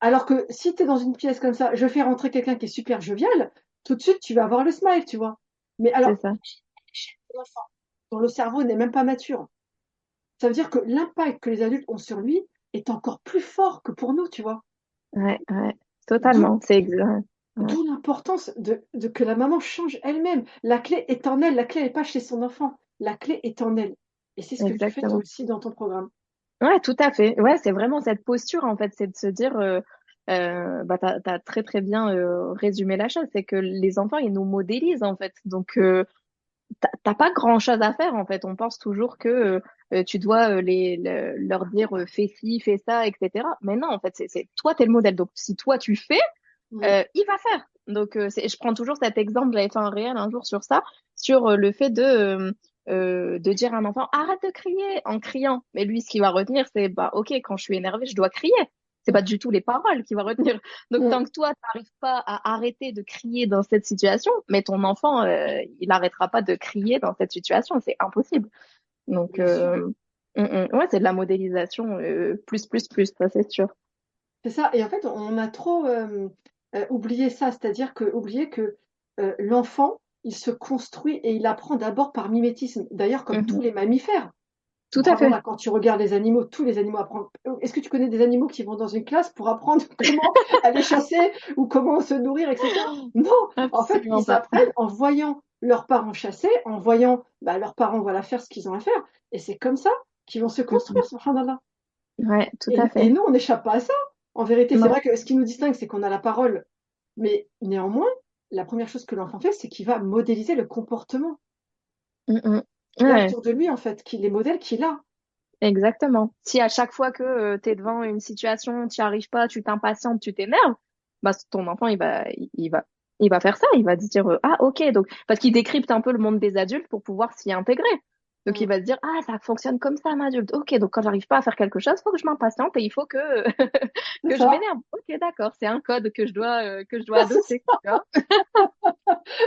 Alors que si tu es dans une pièce comme ça, je fais rentrer quelqu'un qui est super jovial, tout de suite, tu vas avoir le smile, tu vois. Mais C'est alors, ça. l'enfant, dont le cerveau n'est même pas mature, ça veut dire que l'impact que les adultes ont sur lui est encore plus fort que pour nous, tu vois. Ouais, ouais. D'où Totalement. C'est exact. Ouais, D'où l'importance de que la maman change elle-même. La clé est en elle, la clé n'est pas chez son enfant. La clé est en elle. Et c'est ce que tu fais toi exactement. aussi dans ton programme. Ouais, tout à fait. Ouais, c'est vraiment cette posture, en fait, c'est de se dire, bah, t'as très très bien résumé la chose, c'est que les enfants, ils nous modélisent, en fait. Donc, t'as pas grand-chose à faire, en fait. On pense toujours que tu dois leur dire fais ci, fais ça, etc. Mais non, en fait, toi, t'es le modèle. Donc, si toi, tu fais, Mm. il va faire. Donc, je prends toujours cet exemple, j'avais fait un réel un jour sur ça, sur le fait de dire à un enfant, arrête de crier en criant. Mais lui, ce qu'il va retenir, c'est, bah, ok, quand je suis énervé, je dois crier. C'est pas du tout les paroles qu'il va retenir. Donc, Mm. tant que toi, tu n'arrives pas à arrêter de crier dans cette situation, mais ton enfant, il n'arrêtera pas de crier dans cette situation. C'est impossible. Donc, Bien sûr. ouais, c'est de la modélisation, plus, ça, c'est sûr. C'est ça. Et en fait, on a trop oublié ça. C'est-à-dire que, oublié que l'enfant, il se construit et il apprend d'abord par mimétisme. D'ailleurs, comme tous Mhm. les mammifères. Tout à Vraiment, fait. là, quand tu regardes les animaux, tous les animaux apprennent. Est-ce que tu connais des animaux qui vont dans une classe pour apprendre comment aller chasser ou comment se nourrir, etc. Non, en fait, Absolument ils pas. apprennent en voyant leurs parents chasser, en voyant bah, leurs parents voilà, faire ce qu'ils ont à faire. Et c'est comme ça qu'ils vont se construire, Mhm. subhanallah. Ouais, tout à Et fait. nous, on n'échappe pas à ça. En vérité, c'est Non. vrai que ce qui nous distingue, c'est qu'on a la parole. Mais néanmoins, la première chose que l'enfant fait, c'est qu'il va modéliser le comportement Mhm. qu'il a Ouais, autour de lui, en fait, les modèles qu'il a. exactement. Si à chaque fois que tu es devant une situation, tu n'y arrives pas, tu t'impatientes, tu t'énerves, bah ton enfant il va faire ça, il va se dire ah OK donc parce qu'il décrypte un peu le monde des adultes pour pouvoir s'y intégrer. Donc il Mm. va se dire ah ça fonctionne comme ça un adulte. OK donc quand j'arrive pas à faire quelque chose, faut que je m'impatiente et il faut que C'est que je ça. m'énerve. OK d'accord, c'est un code que je dois adopter. Tu vois.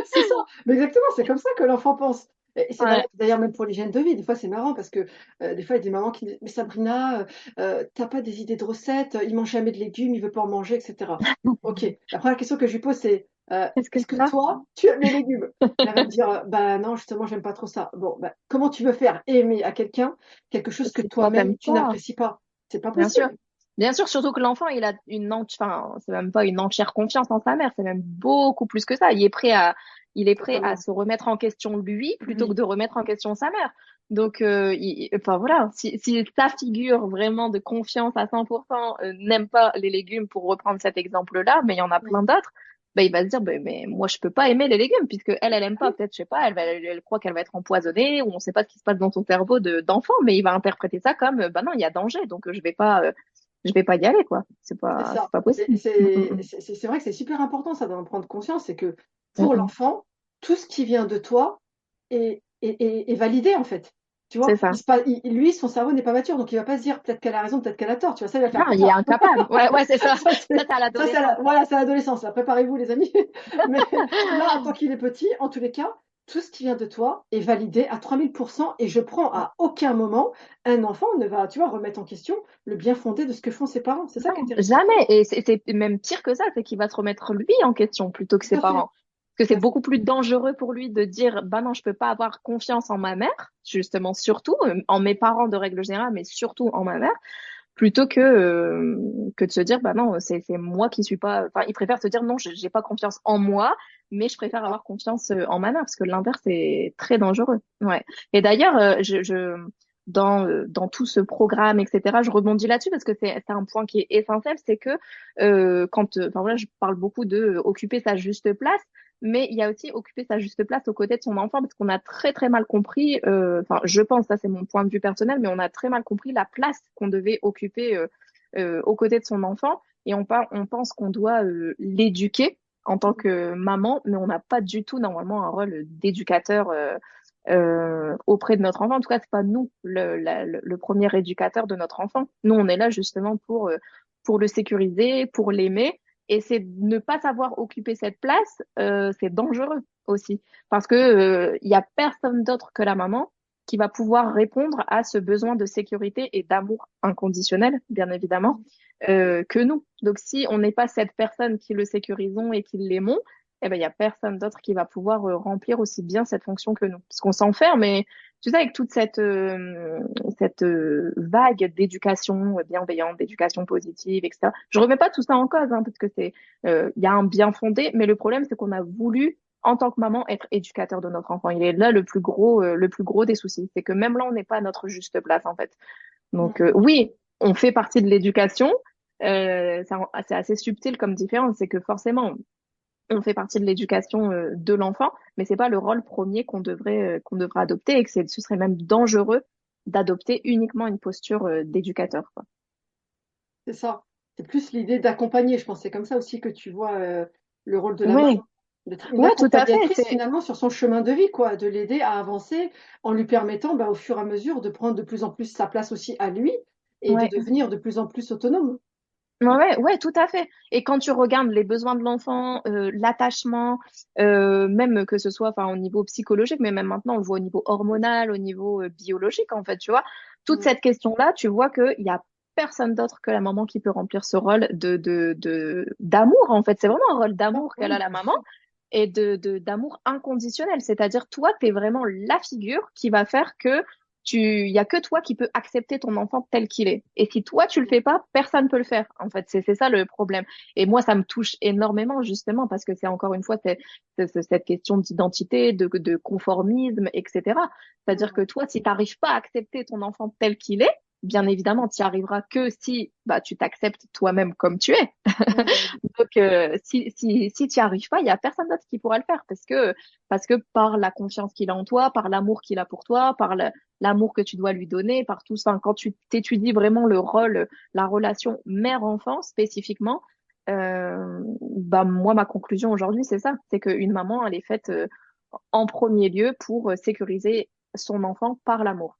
C'est ça, mais exactement, c'est comme ça que l'enfant pense. Et c'est Ouais. d'ailleurs même pour l'hygiène de vie, des fois c'est marrant parce que des fois il y a des mamans qui disent mais Sabrina, t'as pas des idées de recettes, il mange jamais de légumes, il veut pas en manger, etc. Ok, la première question que je lui pose c'est Est-ce que est-ce que ça toi tu aimes les légumes? Elle va me dire bah non justement j'aime pas trop ça. Bon bah comment tu veux faire aimer à quelqu'un quelque chose que si toi toi-même t'aimes tu pas? n'apprécies pas? C'est pas Bien sûr. possible. Bien sûr, surtout que l'enfant, il a enfin, c'est même pas une entière confiance en sa mère, c'est même beaucoup plus que ça. Il est prêt à Totalement. se remettre en question lui plutôt que Lui. de remettre en question sa mère. Donc, enfin voilà, si ta figure vraiment de confiance à 100% n'aime pas les légumes, pour reprendre cet exemple-là, mais il y en a plein Mm. d'autres, bah, il va se dire, bah, mais moi, je peux pas aimer les légumes puisque elle aime pas. Oui, Peut-être, je sais pas, elle croit qu'elle va être empoisonnée ou on sait pas ce qui se passe dans son cerveau d'enfant, mais il va interpréter ça comme, bah non, il y a danger, donc je vais pas y aller, quoi. C'est c'est pas, ça. c'est pas possible. Mm, mm, C'est vrai que c'est super important ça d'en prendre conscience, c'est que mm, pour mm. l'enfant, tout ce qui vient de toi est validé en fait. Tu vois, C'est ça. lui, son cerveau n'est pas mature, donc il va pas se dire peut-être qu'elle a raison, peut-être qu'elle a tort. Tu vois, ça, il va Non, faire il est non. incapable. Ouais, ouais, c'est ça. Ça, Ça, c'est à l'adolescence, ça. voilà, c'est l'adolescence. Là, préparez-vous, les amis. Mais là, tant qu'il est petit, en tous les cas, tout ce qui vient de toi est validé à 3000%. Et je prends à aucun moment un enfant ne va, tu vois, remettre en question le bien fondé de ce que font ses parents. C'est ça qui est Non, terrible. jamais. Et c'est même pire que ça, c'est qu'il va se remettre lui en question plutôt que Tout ses à fait. parents. que c'est Ouais, beaucoup plus dangereux pour lui de dire, bah non, je peux pas avoir confiance en ma mère, justement, surtout, en mes parents de règle générale, mais surtout en ma mère, plutôt que de se dire, bah non, c'est moi qui suis pas, enfin, il préfère se dire, non, j'ai pas confiance en moi, mais je préfère avoir confiance en ma mère, parce que l'inverse est très dangereux. Ouais. Et d'ailleurs, dans tout ce programme, etc., je rebondis là-dessus parce que c'est un point qui est essentiel, c'est que enfin voilà, je parle beaucoup de occuper sa juste place, mais il y a aussi occuper sa juste place aux côtés de son enfant parce qu'on a très très mal compris, enfin je pense, ça c'est mon point de vue personnel, mais on a très mal compris la place qu'on devait occuper aux côtés de son enfant et on pense qu'on doit l'éduquer en tant que maman, mais on n'a pas du tout normalement un rôle d'éducateur auprès de notre enfant. En tout cas, c'est pas nous le premier éducateur de notre enfant. Nous, on est là justement pour le sécuriser, pour l'aimer. Et c'est ne pas savoir occuper cette place, c'est dangereux aussi. Parce que, il y a personne d'autre que la maman qui va pouvoir répondre à ce besoin de sécurité et d'amour inconditionnel, bien évidemment, que nous. Donc, si on n'est pas cette personne qui le sécurisons et qui l'aimons, eh ben, il y a personne d'autre qui va pouvoir remplir aussi bien cette fonction que nous. Parce qu'on s'enferme et tu sais, avec toute cette vague d'éducation bienveillante, d'éducation positive, etc. Je remets pas tout ça en cause, hein, parce que il y a un bien fondé, mais le problème, c'est qu'on a voulu, en tant que maman, être éducateur de notre enfant. Il est là le plus gros des soucis. C'est que même là, on n'est pas à notre juste place, en fait. Donc, oui, on fait partie de l'éducation. C'est assez subtil comme différence. C'est que forcément, on fait partie de l'éducation de l'enfant, mais c'est pas le rôle premier qu'on devrait adopter et que ce serait même dangereux d'adopter uniquement une posture d'éducateur, quoi. c'est ça. C'est plus l'idée d'accompagner, je pense. C'est comme ça aussi que tu vois le rôle de la maman. Ouais, D'être une ouais, tout à fait. accompagnatrice finalement sur son chemin de vie, quoi, de l'aider à avancer en lui permettant bah, au fur et à mesure de prendre de plus en plus sa place aussi à lui et de Ouais. devenir de plus en plus autonome. Ouais, ouais, tout à fait. Et quand tu regardes les besoins de l'enfant, l'attachement, même que ce soit enfin au niveau psychologique, mais même maintenant on le voit au niveau hormonal, au niveau biologique en fait, tu vois, toute Mm. cette question-là, tu vois qu'il y a personne d'autre que la maman qui peut remplir ce rôle d'amour en fait. C'est vraiment un rôle Ah, d'amour qu'elle oui, a la bien maman sûr. et d'amour inconditionnel. C'est-à-dire toi, t'es vraiment la figure qui va faire que il y a que toi qui peux accepter ton enfant tel qu'il est. Et si toi tu le fais pas, personne peut le faire. En fait, c'est ça le problème. Et moi, ça me touche énormément justement parce que c'est encore une fois cette question d'identité, de conformisme, etc. C'est-à-dire que Mm. toi, si t'arrives pas à accepter ton enfant tel qu'il est, bien évidemment, tu y arriveras que si bah tu t'acceptes toi-même comme tu es. Mm. Donc, si tu n'y arrives pas, il y a personne d'autre qui pourra le faire parce que par la confiance qu'il a en toi, par l'amour qu'il a pour toi, par l'amour que tu dois lui donner, par tout ça. Quand tu t'étudies vraiment le rôle, la relation mère-enfant spécifiquement, bah moi ma conclusion aujourd'hui c'est ça, c'est qu'une maman elle est faite en premier lieu pour sécuriser son enfant par l'amour.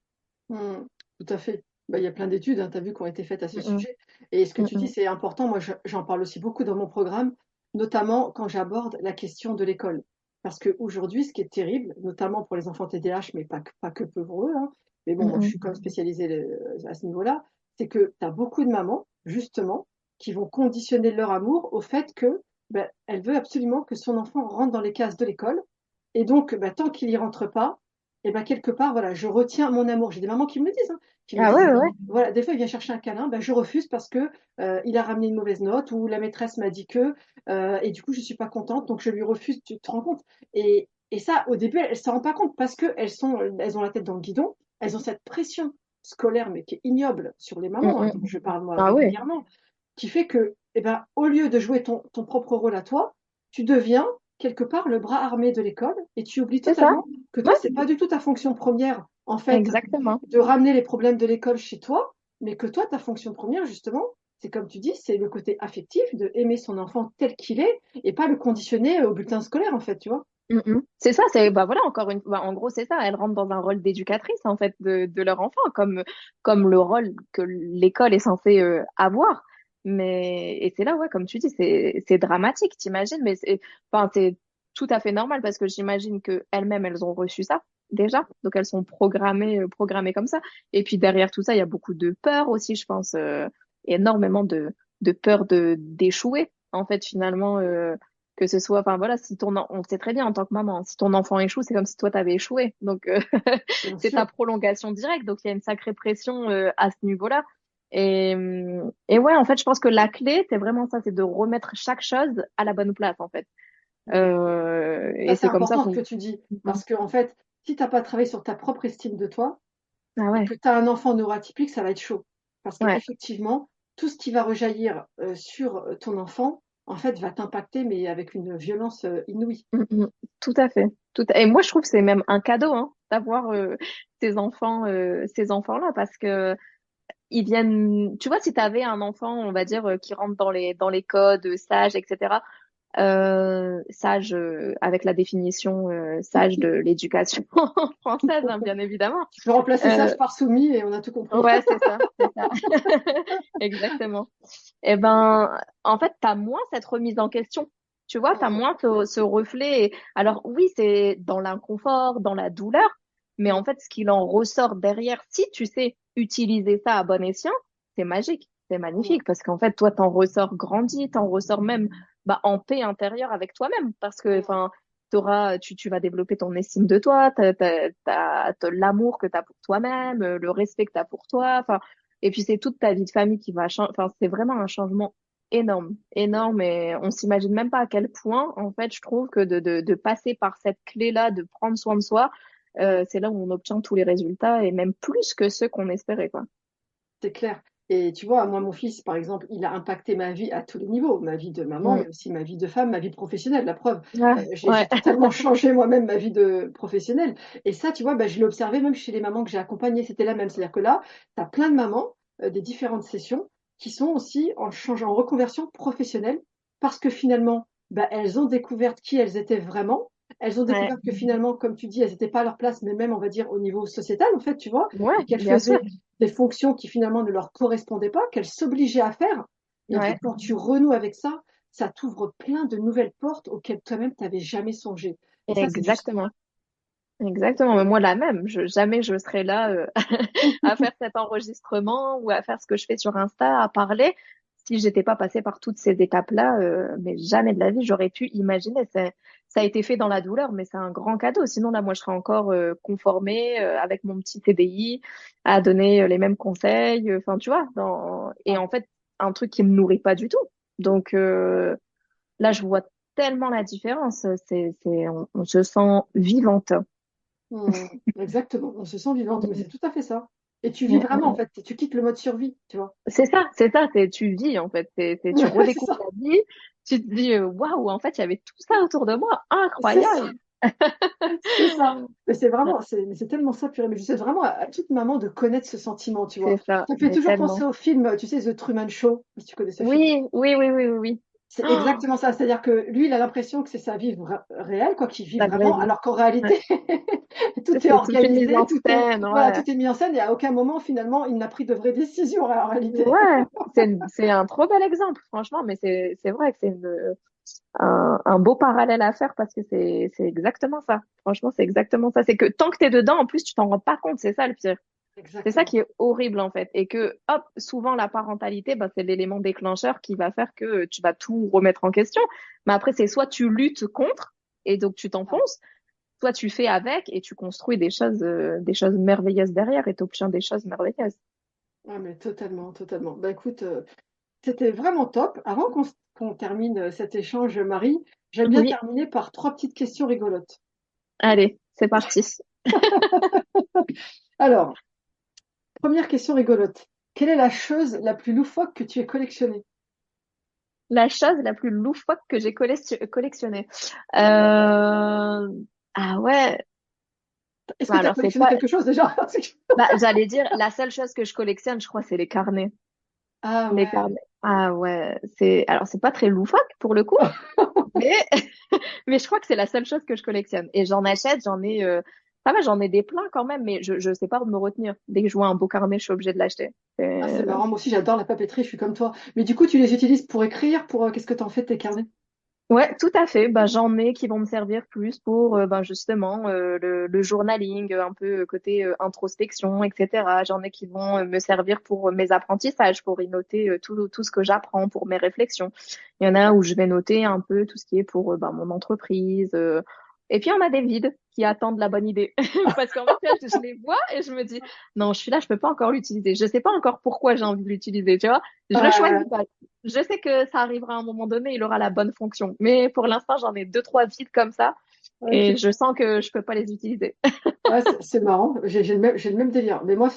Mm. Tout à fait. Bah, il y a plein d'études, tu as vu, qui ont été faites à ce Mm, sujet. Et ce que mm, tu dis, mm, c'est important. Moi, j'en parle aussi beaucoup dans mon programme, notamment quand j'aborde la question de l'école. Parce qu'aujourd'hui, ce qui est terrible, notamment pour les enfants TDAH, mais pas que pour eux, hein, mais bon, mm, moi, je mm, suis quand même spécialisée à ce niveau-là, c'est que tu as beaucoup de mamans, justement, qui vont conditionner leur amour au fait que ben, elle veut absolument que son enfant rentre dans les cases de l'école. Et donc, ben, tant qu'il y rentre pas, et ben quelque part, voilà, je retiens mon amour. J'ai des mamans qui me le disent, hein, qui me ah ouais, disent, ouais, ouais. voilà, des fois, il vient chercher un câlin, ben, je refuse parce que il a ramené une mauvaise note ou la maîtresse m'a dit que, et du coup, je suis pas contente, donc je lui refuse. Tu te rends compte? Et ça, au début, elles s'en rendent pas compte parce que elles ont la tête dans le guidon, elles ont cette pression scolaire, mais qui est ignoble sur les Mm, mamans, hein, dont mm. je parle moi Ah ouais. régulièrement, qui fait que, eh ben, au lieu de jouer ton propre rôle à toi, tu deviens quelque part le bras armé de l'école et tu oublies C'est ça. totalement que Ouais, toi, c'est pas du tout ta fonction première, en fait, exactement. de ramener les problèmes de l'école chez toi, mais que toi, ta fonction première, justement, c'est comme tu dis, c'est le côté affectif de aimer son enfant tel qu'il est et pas le conditionner au bulletin scolaire, en fait, tu vois. C'est ça, c'est bah voilà encore une bah, en gros c'est ça, elles rentrent dans un rôle d'éducatrice en fait de leur enfant comme le rôle que l'école est censée avoir. Mais et c'est là ouais comme tu dis c'est dramatique, t'imagines mais c'est enfin c'est tout à fait normal parce que j'imagine que elles-mêmes elles ont reçu ça déjà. Donc elles sont programmées comme ça et puis derrière tout ça, il y a beaucoup de peur aussi, je pense énormément de peur de d'échouer en fait finalement Que ce soit, enfin voilà, si on sait très bien en tant que maman, si ton enfant échoue, c'est comme si toi t'avais échoué. Donc bien c'est ta sûr. prolongation directe. Donc il y a une sacrée pression à ce niveau-là. Et ouais, en fait, je pense que la clé, c'est vraiment ça, c'est de remettre chaque chose à la bonne place, en fait. Ça, Et c'est c'est comme ça important ce qu'on. que tu dis. Mhm. Parce que, en fait, si tu n'as pas travaillé sur ta propre estime de toi Ah et ouais, que tu as un enfant neuroatypique, ça va être chaud. Parce ouais. qu'effectivement, tout ce qui va rejaillir sur ton enfant, en fait, va t'impacter, mais avec une violence inouïe. Mhm. Tout à fait. Et moi, je trouve que c'est même un cadeau, hein, d'avoir ces enfants-là, parce que ils viennent. Tu vois, si tu avais un enfant, on va dire, qui rentre dans les codes sages, etc. Sage avec la définition sage de l'éducation française, hein, bien évidemment. Je peux remplacer Euh, sage par soumis et on a tout compris. ouais, c'est ça, exactement. Eh ben, en fait, t'as moins cette remise en question. Tu vois, t'as moins ce reflet. Alors oui, c'est dans l'inconfort, dans la douleur, mais en fait, ce qu'il en ressort derrière, si tu sais utiliser ça à bon escient, c'est magique, c'est magnifique, parce qu'en fait, toi, t'en ressors grandi, t'en ressors même bah, en paix intérieure avec toi-même, parce que, enfin, tu vas développer ton estime de toi, t'as l'amour que t'as pour toi-même, le respect que t'as pour toi, enfin, et puis c'est toute ta vie de famille qui va changer. Enfin, c'est vraiment un changement énorme, énorme. Et on s'imagine même pas à quel point, en fait, je trouve que de passer par cette clé-là, de prendre soin de soi, c'est là où on obtient tous les résultats et même plus que ceux qu'on espérait, quoi. C'est clair. Et tu vois, moi, mon fils, par exemple, il a impacté ma vie à tous les niveaux, ma vie de maman, Mm. mais aussi ma vie de femme, ma vie professionnelle. La preuve, Ouais, j'ai ouais, totalement changé moi-même ma vie de professionnelle. Et ça, tu vois, bah, je l'ai observé même chez les mamans que j'ai accompagnées, c'était la même. C'est-à-dire que là, tu as plein de mamans des différentes sessions qui sont aussi en changeant, en reconversion professionnelle parce que finalement, bah, elles ont découvert qui elles étaient vraiment. Elles ont ouais, découvert que finalement, comme tu dis, elles n'étaient pas à leur place, mais même, on va dire, au niveau sociétal, en fait, tu vois, ouais, et qu'elles bien sûr. faisaient des fonctions qui finalement ne leur correspondaient pas, qu'elles s'obligeaient à faire. Et en fait, Ouais, quand tu renoues avec ça, ça t'ouvre plein de nouvelles portes auxquelles toi-même tu n'avais jamais songé. Et ça, c'est du exactement. Exactement, mais moi la même, jamais je serais là à faire cet enregistrement ou à faire ce que je fais sur Insta, à parler, si j'étais pas passée par toutes ces étapes-là, mais jamais de la vie j'aurais pu imaginer. Ça a été fait dans la douleur, mais c'est un grand cadeau. Sinon là, moi je serais encore conformée avec mon petit CDI à donner les mêmes conseils. Enfin, tu vois, et en fait un truc qui me nourrit pas du tout. Donc là, je vois tellement la différence. On se sent vivante. Mmh, exactement, on se sent vivante, mais c'est Mm, tout à fait ça. Et tu vis mm, vraiment, en mm. fait, tu quittes le mode survie, tu vois. Tu vis en fait, tu C'est redécouvres ça, ta vie, tu te dis waouh, en fait, il y avait tout ça autour de moi, c'est ça, incroyable. c'est ça. Mais c'est vraiment, mais c'est tellement ça, purée. Mais je souhaite vraiment à toute maman de connaître ce sentiment, tu vois. C'est ça, Ça me fait mais toujours penser tellement. au film, tu sais, The Truman Show, si tu connais ce film. Oui, oui, oui, oui, oui, oui. C'est Oh, exactement ça. C'est-à-dire que lui, il a l'impression que c'est sa vie réelle, quoi, qu'il vit la vraie vraiment, vie. alors qu'en Ouais. réalité, tout est C'est toute une mise organisé, en scène, voilà, ouais. tout est mis en scène et à aucun moment, finalement, il n'a pris de vraies décisions en réalité. Ouais, c'est un trop bel exemple, franchement, mais c'est vrai que un beau parallèle à faire parce que c'est exactement ça. Franchement, c'est exactement ça. C'est que tant que t'es dedans, en plus, tu t'en rends pas compte, c'est ça le pire. C'est ça Exactement. qui est horrible en fait. Et que, hop, souvent la parentalité, bah, c'est l'élément déclencheur qui va faire que tu vas tout remettre en question. Mais après, c'est soit tu luttes contre et donc tu Ah, t'enfonces, soit tu fais avec et tu construis des choses merveilleuses derrière et t'obtiens des choses merveilleuses. ah, mais totalement, totalement. Bah écoute, c'était vraiment top. Avant qu'on termine cet échange, Marie, j'aime bien Oui, terminer par trois petites questions rigolotes. allez, c'est parti. Alors, première question rigolote. Quelle est la chose la plus loufoque que tu aies collectionnée? La chose la plus loufoque que j'ai collectionnée. Euh... Ah ouais, Est-ce que bah tu as alors c'est collectionné pas. quelque chose déjà? Bah, j'allais dire, la seule chose que je collectionne, je crois, c'est les carnets. Ah Les ouais. carnets. Ah ouais, alors c'est pas très loufoque pour le coup, mais mais je crois que c'est la seule chose que je collectionne. Et j'en achète, ça va, j'en ai des pleins quand même, mais je sais pas me retenir. Dès que je vois un beau carnet, je suis obligée de l'acheter. Ah, c'est marrant, moi aussi j'adore la papeterie, je suis comme toi. Mais du coup, tu les utilises pour écrire, qu'est-ce que tu en fais de tes carnets? Ouais, tout à fait. Bah, j'en ai qui vont me servir plus pour ben, justement le journaling, un peu côté introspection, etc. J'en ai qui vont me servir pour mes apprentissages, pour y noter tout ce que j'apprends, pour mes réflexions. Il y en a où je vais noter un peu tout ce qui est pour ben, mon entreprise. Et puis on a des vides qui attendent la bonne idée. Parce qu'en fait, là, je les vois et je me dis, non, je suis là, je peux pas encore l'utiliser. Je sais pas encore pourquoi j'ai envie de l'utiliser, tu vois. Je le choisis pas. Je sais que ça arrivera à un moment donné, il aura la bonne fonction. Mais pour l'instant, j'en ai deux, trois vides comme ça Ok. et je sens que je peux pas les utiliser. Ouais, c'est marrant, j'ai le même délire. Mais moi,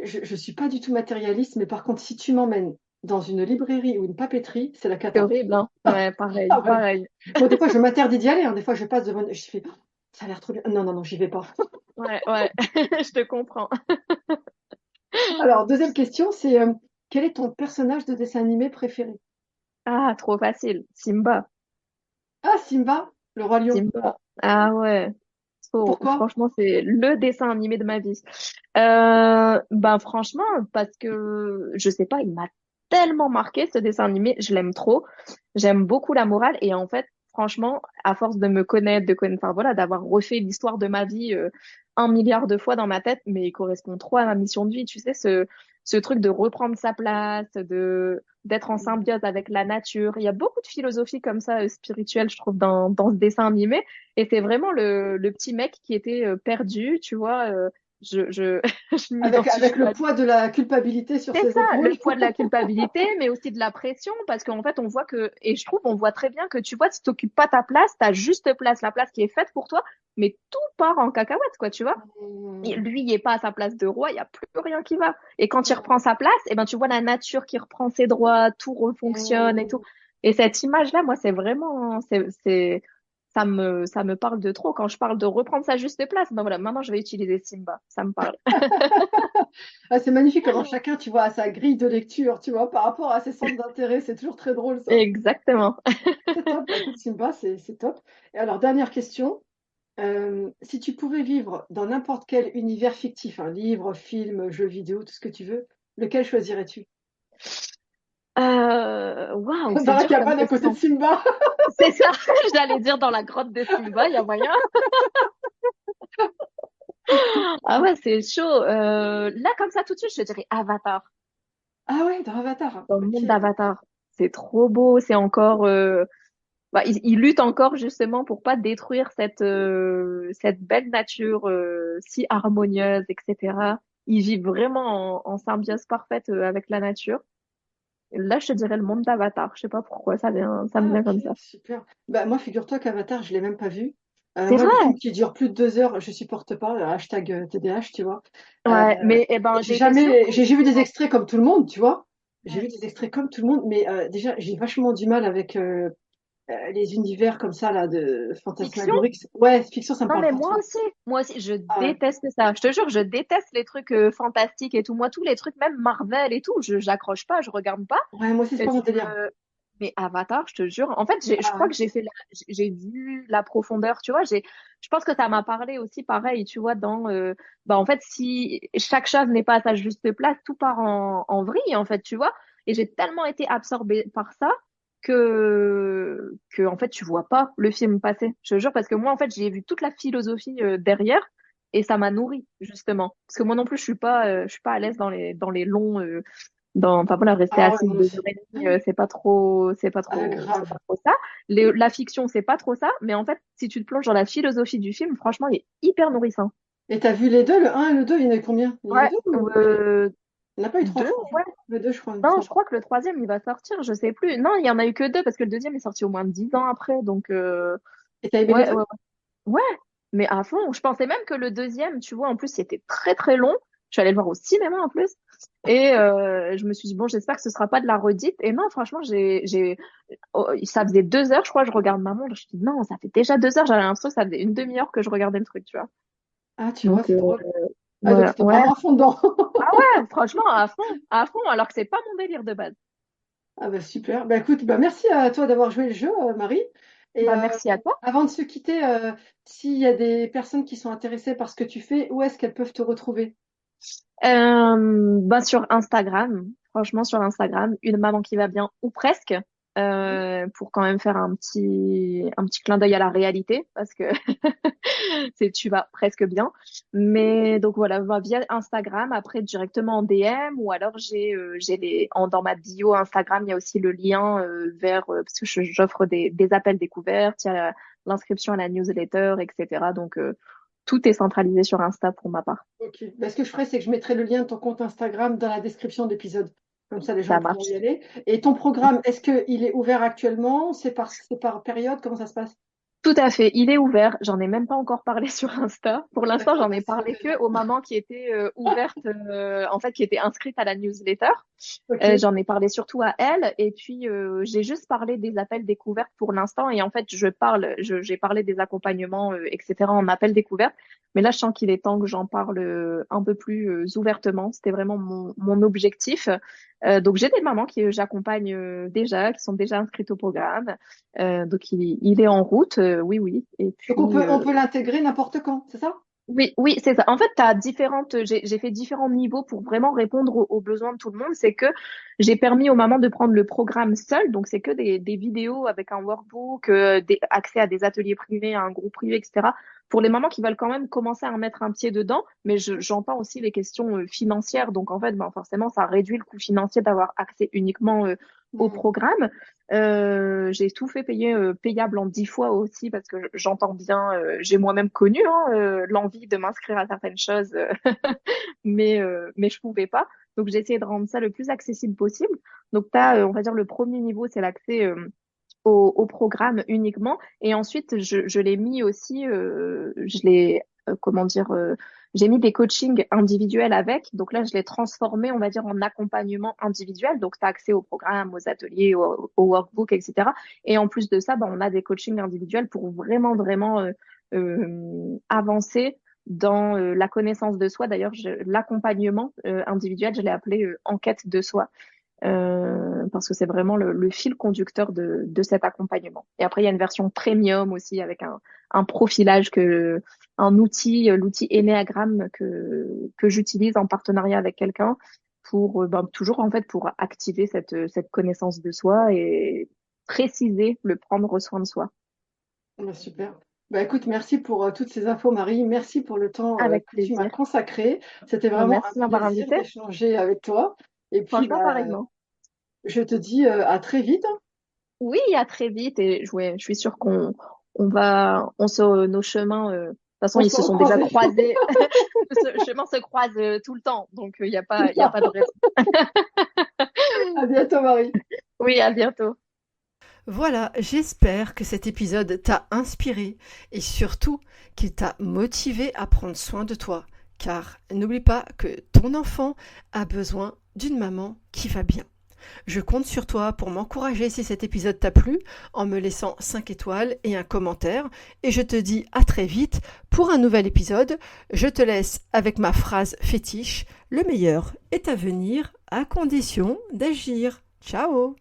je suis pas du tout matérialiste, mais par contre, si tu m'emmènes dans une librairie ou une papeterie, c'est la C'est cata. horrible, hein? Ouais, pareil, Ah ouais. pareil. Bon, des fois, je m'interdis d'y aller, hein. Des fois, je passe devant, je fais, oh, ça a l'air trop bien. Non, non, non, j'y vais pas. Ouais, ouais, je te comprends. Alors, deuxième question, c'est quel est ton personnage de dessin animé préféré? Ah, trop facile. Simba. Ah, Simba, le roi lion. Simba. Ah ouais. Pourquoi? Franchement, c'est le dessin animé de ma vie. Ben franchement, parce que je sais pas, il m'a tellement marqué ce dessin animé, je l'aime trop. J'aime beaucoup la morale et en fait, franchement, à force de me connaître, enfin voilà, d'avoir refait l'histoire de ma vie 1 milliard de fois dans ma tête, mais il correspond trop à ma mission de vie. Tu sais, ce truc de reprendre sa place, de d'être en symbiose avec la nature. Il y a beaucoup de philosophie comme ça, spirituelle, je trouve, dans ce dessin animé. Et c'est vraiment le petit mec qui était perdu, tu vois. Je, je Avec m'identifie le à poids de la culpabilité sur c'est ses ça, épaules. le poids de la culpabilité, mais aussi de la pression, parce qu'en fait, on voit que, et je trouve, on voit très bien que tu vois, si t'occupes pas ta place, ta juste place, la place qui est faite pour toi, mais tout part en cacahuète, quoi, tu vois. Et Mmh. lui, il est pas à sa place de roi, il y a plus rien qui va. Et quand il reprend sa place, eh ben, tu vois la nature qui reprend ses droits, tout refonctionne et tout. Mmh. Et cette image-là, moi, c'est vraiment, ça me parle de trop. Quand je parle de reprendre sa juste place, ben voilà, maintenant, je vais utiliser Simba. Ça me parle. Ah, c'est magnifique comment chacun, tu vois, a sa grille de lecture, tu vois, par rapport à ses centres d'intérêt. C'est toujours très drôle, ça. Exactement. C'est top. Bah, écoute, Simba, c'est top. Et alors, dernière question. Si tu pouvais vivre dans n'importe quel univers fictif, un livre, film, jeu vidéo, tout ce que tu veux, lequel choisirais-tu? Waouh, c'est Dans la dur comme cabane à côté de question. Simba. C'est ça, j'allais dire dans la grotte de Simba, il y a moyen. Ah ouais, c'est chaud. Là, comme ça, tout de suite, je te dirais Avatar. Ah ouais, dans Avatar. Dans le Ok. monde d'Avatar. C'est trop beau, c'est encore... bah, il lutte encore justement pour pas détruire cette belle nature si harmonieuse, etc. Il vit vraiment en symbiose parfaite avec la nature. Et là, je te dirais le monde d'Avatar. Je sais pas pourquoi, ça me Ah vient ok, comme ça. super. Bah, moi, figure-toi qu'Avatar, je l'ai même pas vu. C'est Moi, les films vrai. qui durent plus de 2 heures, je supporte pas. Hashtag TDAH, tu vois. Euh, Ouais, mais eh ben, j'ai été j'ai vu des surprise. extraits comme tout le monde, tu vois. J'ai Ouais. vu des extraits comme tout le monde, mais déjà, j'ai vachement du mal avec les univers comme ça, là, de Fiction? fantasmagoriques. Ouais, fiction, ça me Non, parle mais pas trop. moi aussi, je Ah ouais. déteste ça. Je te jure, je déteste les trucs fantastiques et tout. Moi, tous les trucs, même Marvel et tout, j'accroche pas, je regarde pas. Ouais, moi aussi, c'est Et pas mon délire. mais Avatar, je te jure, en fait, je Ah crois ouais. que j'ai vu la profondeur, tu vois. Je pense que ça m'a parlé aussi, pareil, tu vois, bah, en fait, si chaque chose n'est pas à sa juste place, tout part en vrille, en fait, tu vois. Et j'ai tellement été absorbée par ça en fait, tu vois pas le film passer. Je te jure, parce que moi, en fait, j'ai vu toute la philosophie derrière et ça m'a nourri, justement. Parce que moi non plus, je suis pas à l'aise dans les longs, enfin voilà, rester Ah ouais, assise moi 2 heures aussi. et demie, Ah, c'est pas grave. trop ça. La fiction, c'est pas trop ça, mais en fait, si tu te plonges dans la philosophie du film, franchement, il est hyper nourrissant. Et t'as vu les deux, le un et le 2, il y en a eu combien? Il y en a eu Ouais, deux ou... Il n'y en a pas eu trois, deux, je crois. ouais. Le deux, je crois, il me Non, je semble. crois que le troisième, il va sortir, je sais plus. Non, il y en a eu que deux parce que le deuxième est sorti au moins 10 ans après, donc Et t'as aimé les ouais, deux? ouais, ouais, mais à fond. Je pensais même que le deuxième, tu vois, en plus, c'était très très long. Je suis allée le voir au cinéma en plus. Et je me suis dit, bon, j'espère que ce sera pas de la redite. Et non, franchement, ça faisait 2 heures, je crois, je regarde ma montre. Je me dis, non, ça fait déjà 2 heures. J'avais l'impression que ça faisait une demi-heure que je regardais le truc, tu vois. Ah, tu vois, Donc, c'est drôle. Ah, donc ouais, t'étais ouais. vraiment à fond dedans. Ah ouais, franchement, à fond, alors que c'est pas mon délire de base. Ah bah super. Bah écoute, bah merci à toi d'avoir joué le jeu, Marie. Et Bah, merci à toi. avant de se quitter, s'il y a des personnes qui sont intéressées par ce que tu fais, où est-ce qu'elles peuvent te retrouver? Bah, sur Instagram, franchement, sur Instagram, une maman qui va bien, ou presque. pour quand même faire un petit clin d'œil à la réalité parce que tu vas presque bien. Mais donc voilà, bah, via Instagram, après directement en DM ou alors dans ma bio Instagram, il y a aussi le lien vers parce que j'offre des appels découvertes, il y a l'inscription à la newsletter, etc. Donc tout est centralisé sur Insta pour ma part. Ok. Ben, ce que je ferai, c'est que je mettrai le lien de ton compte Instagram dans la description de l'épisode. Comme ça, les gens Ça pourront y marche. aller. Et ton programme, est-ce qu'il est ouvert actuellement? C'est par période? Comment ça se passe? Tout à fait, il est ouvert. J'en ai même pas encore parlé sur Insta. Pour l'instant, D'accord, j'en bah, ai c'est parlé que l'occasion. aux mamans qui étaient ouvertes, en fait, qui étaient inscrites à la newsletter. Ok. J'en ai parlé surtout à elles. Et puis, j'ai juste parlé des appels découvertes pour l'instant. Et en fait, j'ai parlé des accompagnements, etc. en appels découvertes. Mais là, je sens qu'il est temps que j'en parle un peu plus ouvertement. C'était vraiment mon objectif. Donc, j'ai des mamans que j'accompagne déjà, qui sont déjà inscrites au programme. Donc il est en route, oui, oui. Et Donc puis on peut l'intégrer n'importe quand, c'est ça? oui, oui, c'est ça. En fait, j'ai fait différents niveaux pour vraiment répondre aux besoins de tout le monde. C'est que j'ai permis aux mamans de prendre le programme seul. Donc, c'est que des vidéos avec un workbook, accès à des ateliers privés, à un groupe privé, etc. Pour les mamans qui veulent quand même commencer à mettre un pied dedans. Mais j'entends aussi les questions financières. Donc, en fait, ben, forcément, ça réduit le coût financier d'avoir accès uniquement au Hmm. programme. J'ai tout fait payer payable en 10 fois aussi parce que j'entends bien, j'ai moi-même connu hein, l'envie de m'inscrire à certaines choses, mais je pouvais pas. Donc j'ai essayé de rendre ça le plus accessible possible. Donc tu as, on va dire, le premier niveau, c'est l'accès au programme uniquement. Et ensuite, je l'ai mis aussi, comment dire, j'ai mis des coachings individuels avec. Donc là, je l'ai transformé, on va dire, en accompagnement individuel. Donc, tu as accès au programme, aux ateliers, au workbook, etc. Et en plus de ça, bah, on a des coachings individuels pour vraiment, vraiment avancer dans la connaissance de soi. D'ailleurs, l'accompagnement individuel, je l'ai appelé enquête de soi parce que c'est vraiment le fil conducteur de cet accompagnement. Et après, il y a une version premium aussi avec un profilage un outil, l'outil Enneagram que j'utilise en partenariat avec quelqu'un pour, ben, toujours en fait, pour activer cette connaissance de soi et préciser le prendre soin de soi. Ouais, super. Bah, écoute, merci pour toutes ces infos, Marie. Merci pour le temps Avec que tu m'as plaisir. consacré. C'était Ben, vraiment un merci de m'avoir plaisir invité. d'échanger avec toi. Et puis, Franchement, bah, pareillement. je te dis à très vite. Oui, à très vite et ouais, je suis sûre nos chemins, de toute façon, On ils se se sont déjà recroiser. croisés. Ce chemin se croise tout le temps, donc il y a pas de raison. À bientôt, Marie. Oui, à bientôt. Voilà, j'espère que cet épisode t'a inspiré et surtout qu'il t'a motivé à prendre soin de toi. Car n'oublie pas que ton enfant a besoin d'une maman qui va bien. Je compte sur toi pour m'encourager si cet épisode t'a plu en me laissant 5 étoiles et un commentaire. Et je te dis à très vite pour un nouvel épisode. Je te laisse avec ma phrase fétiche. Le meilleur est à venir à condition d'agir. Ciao!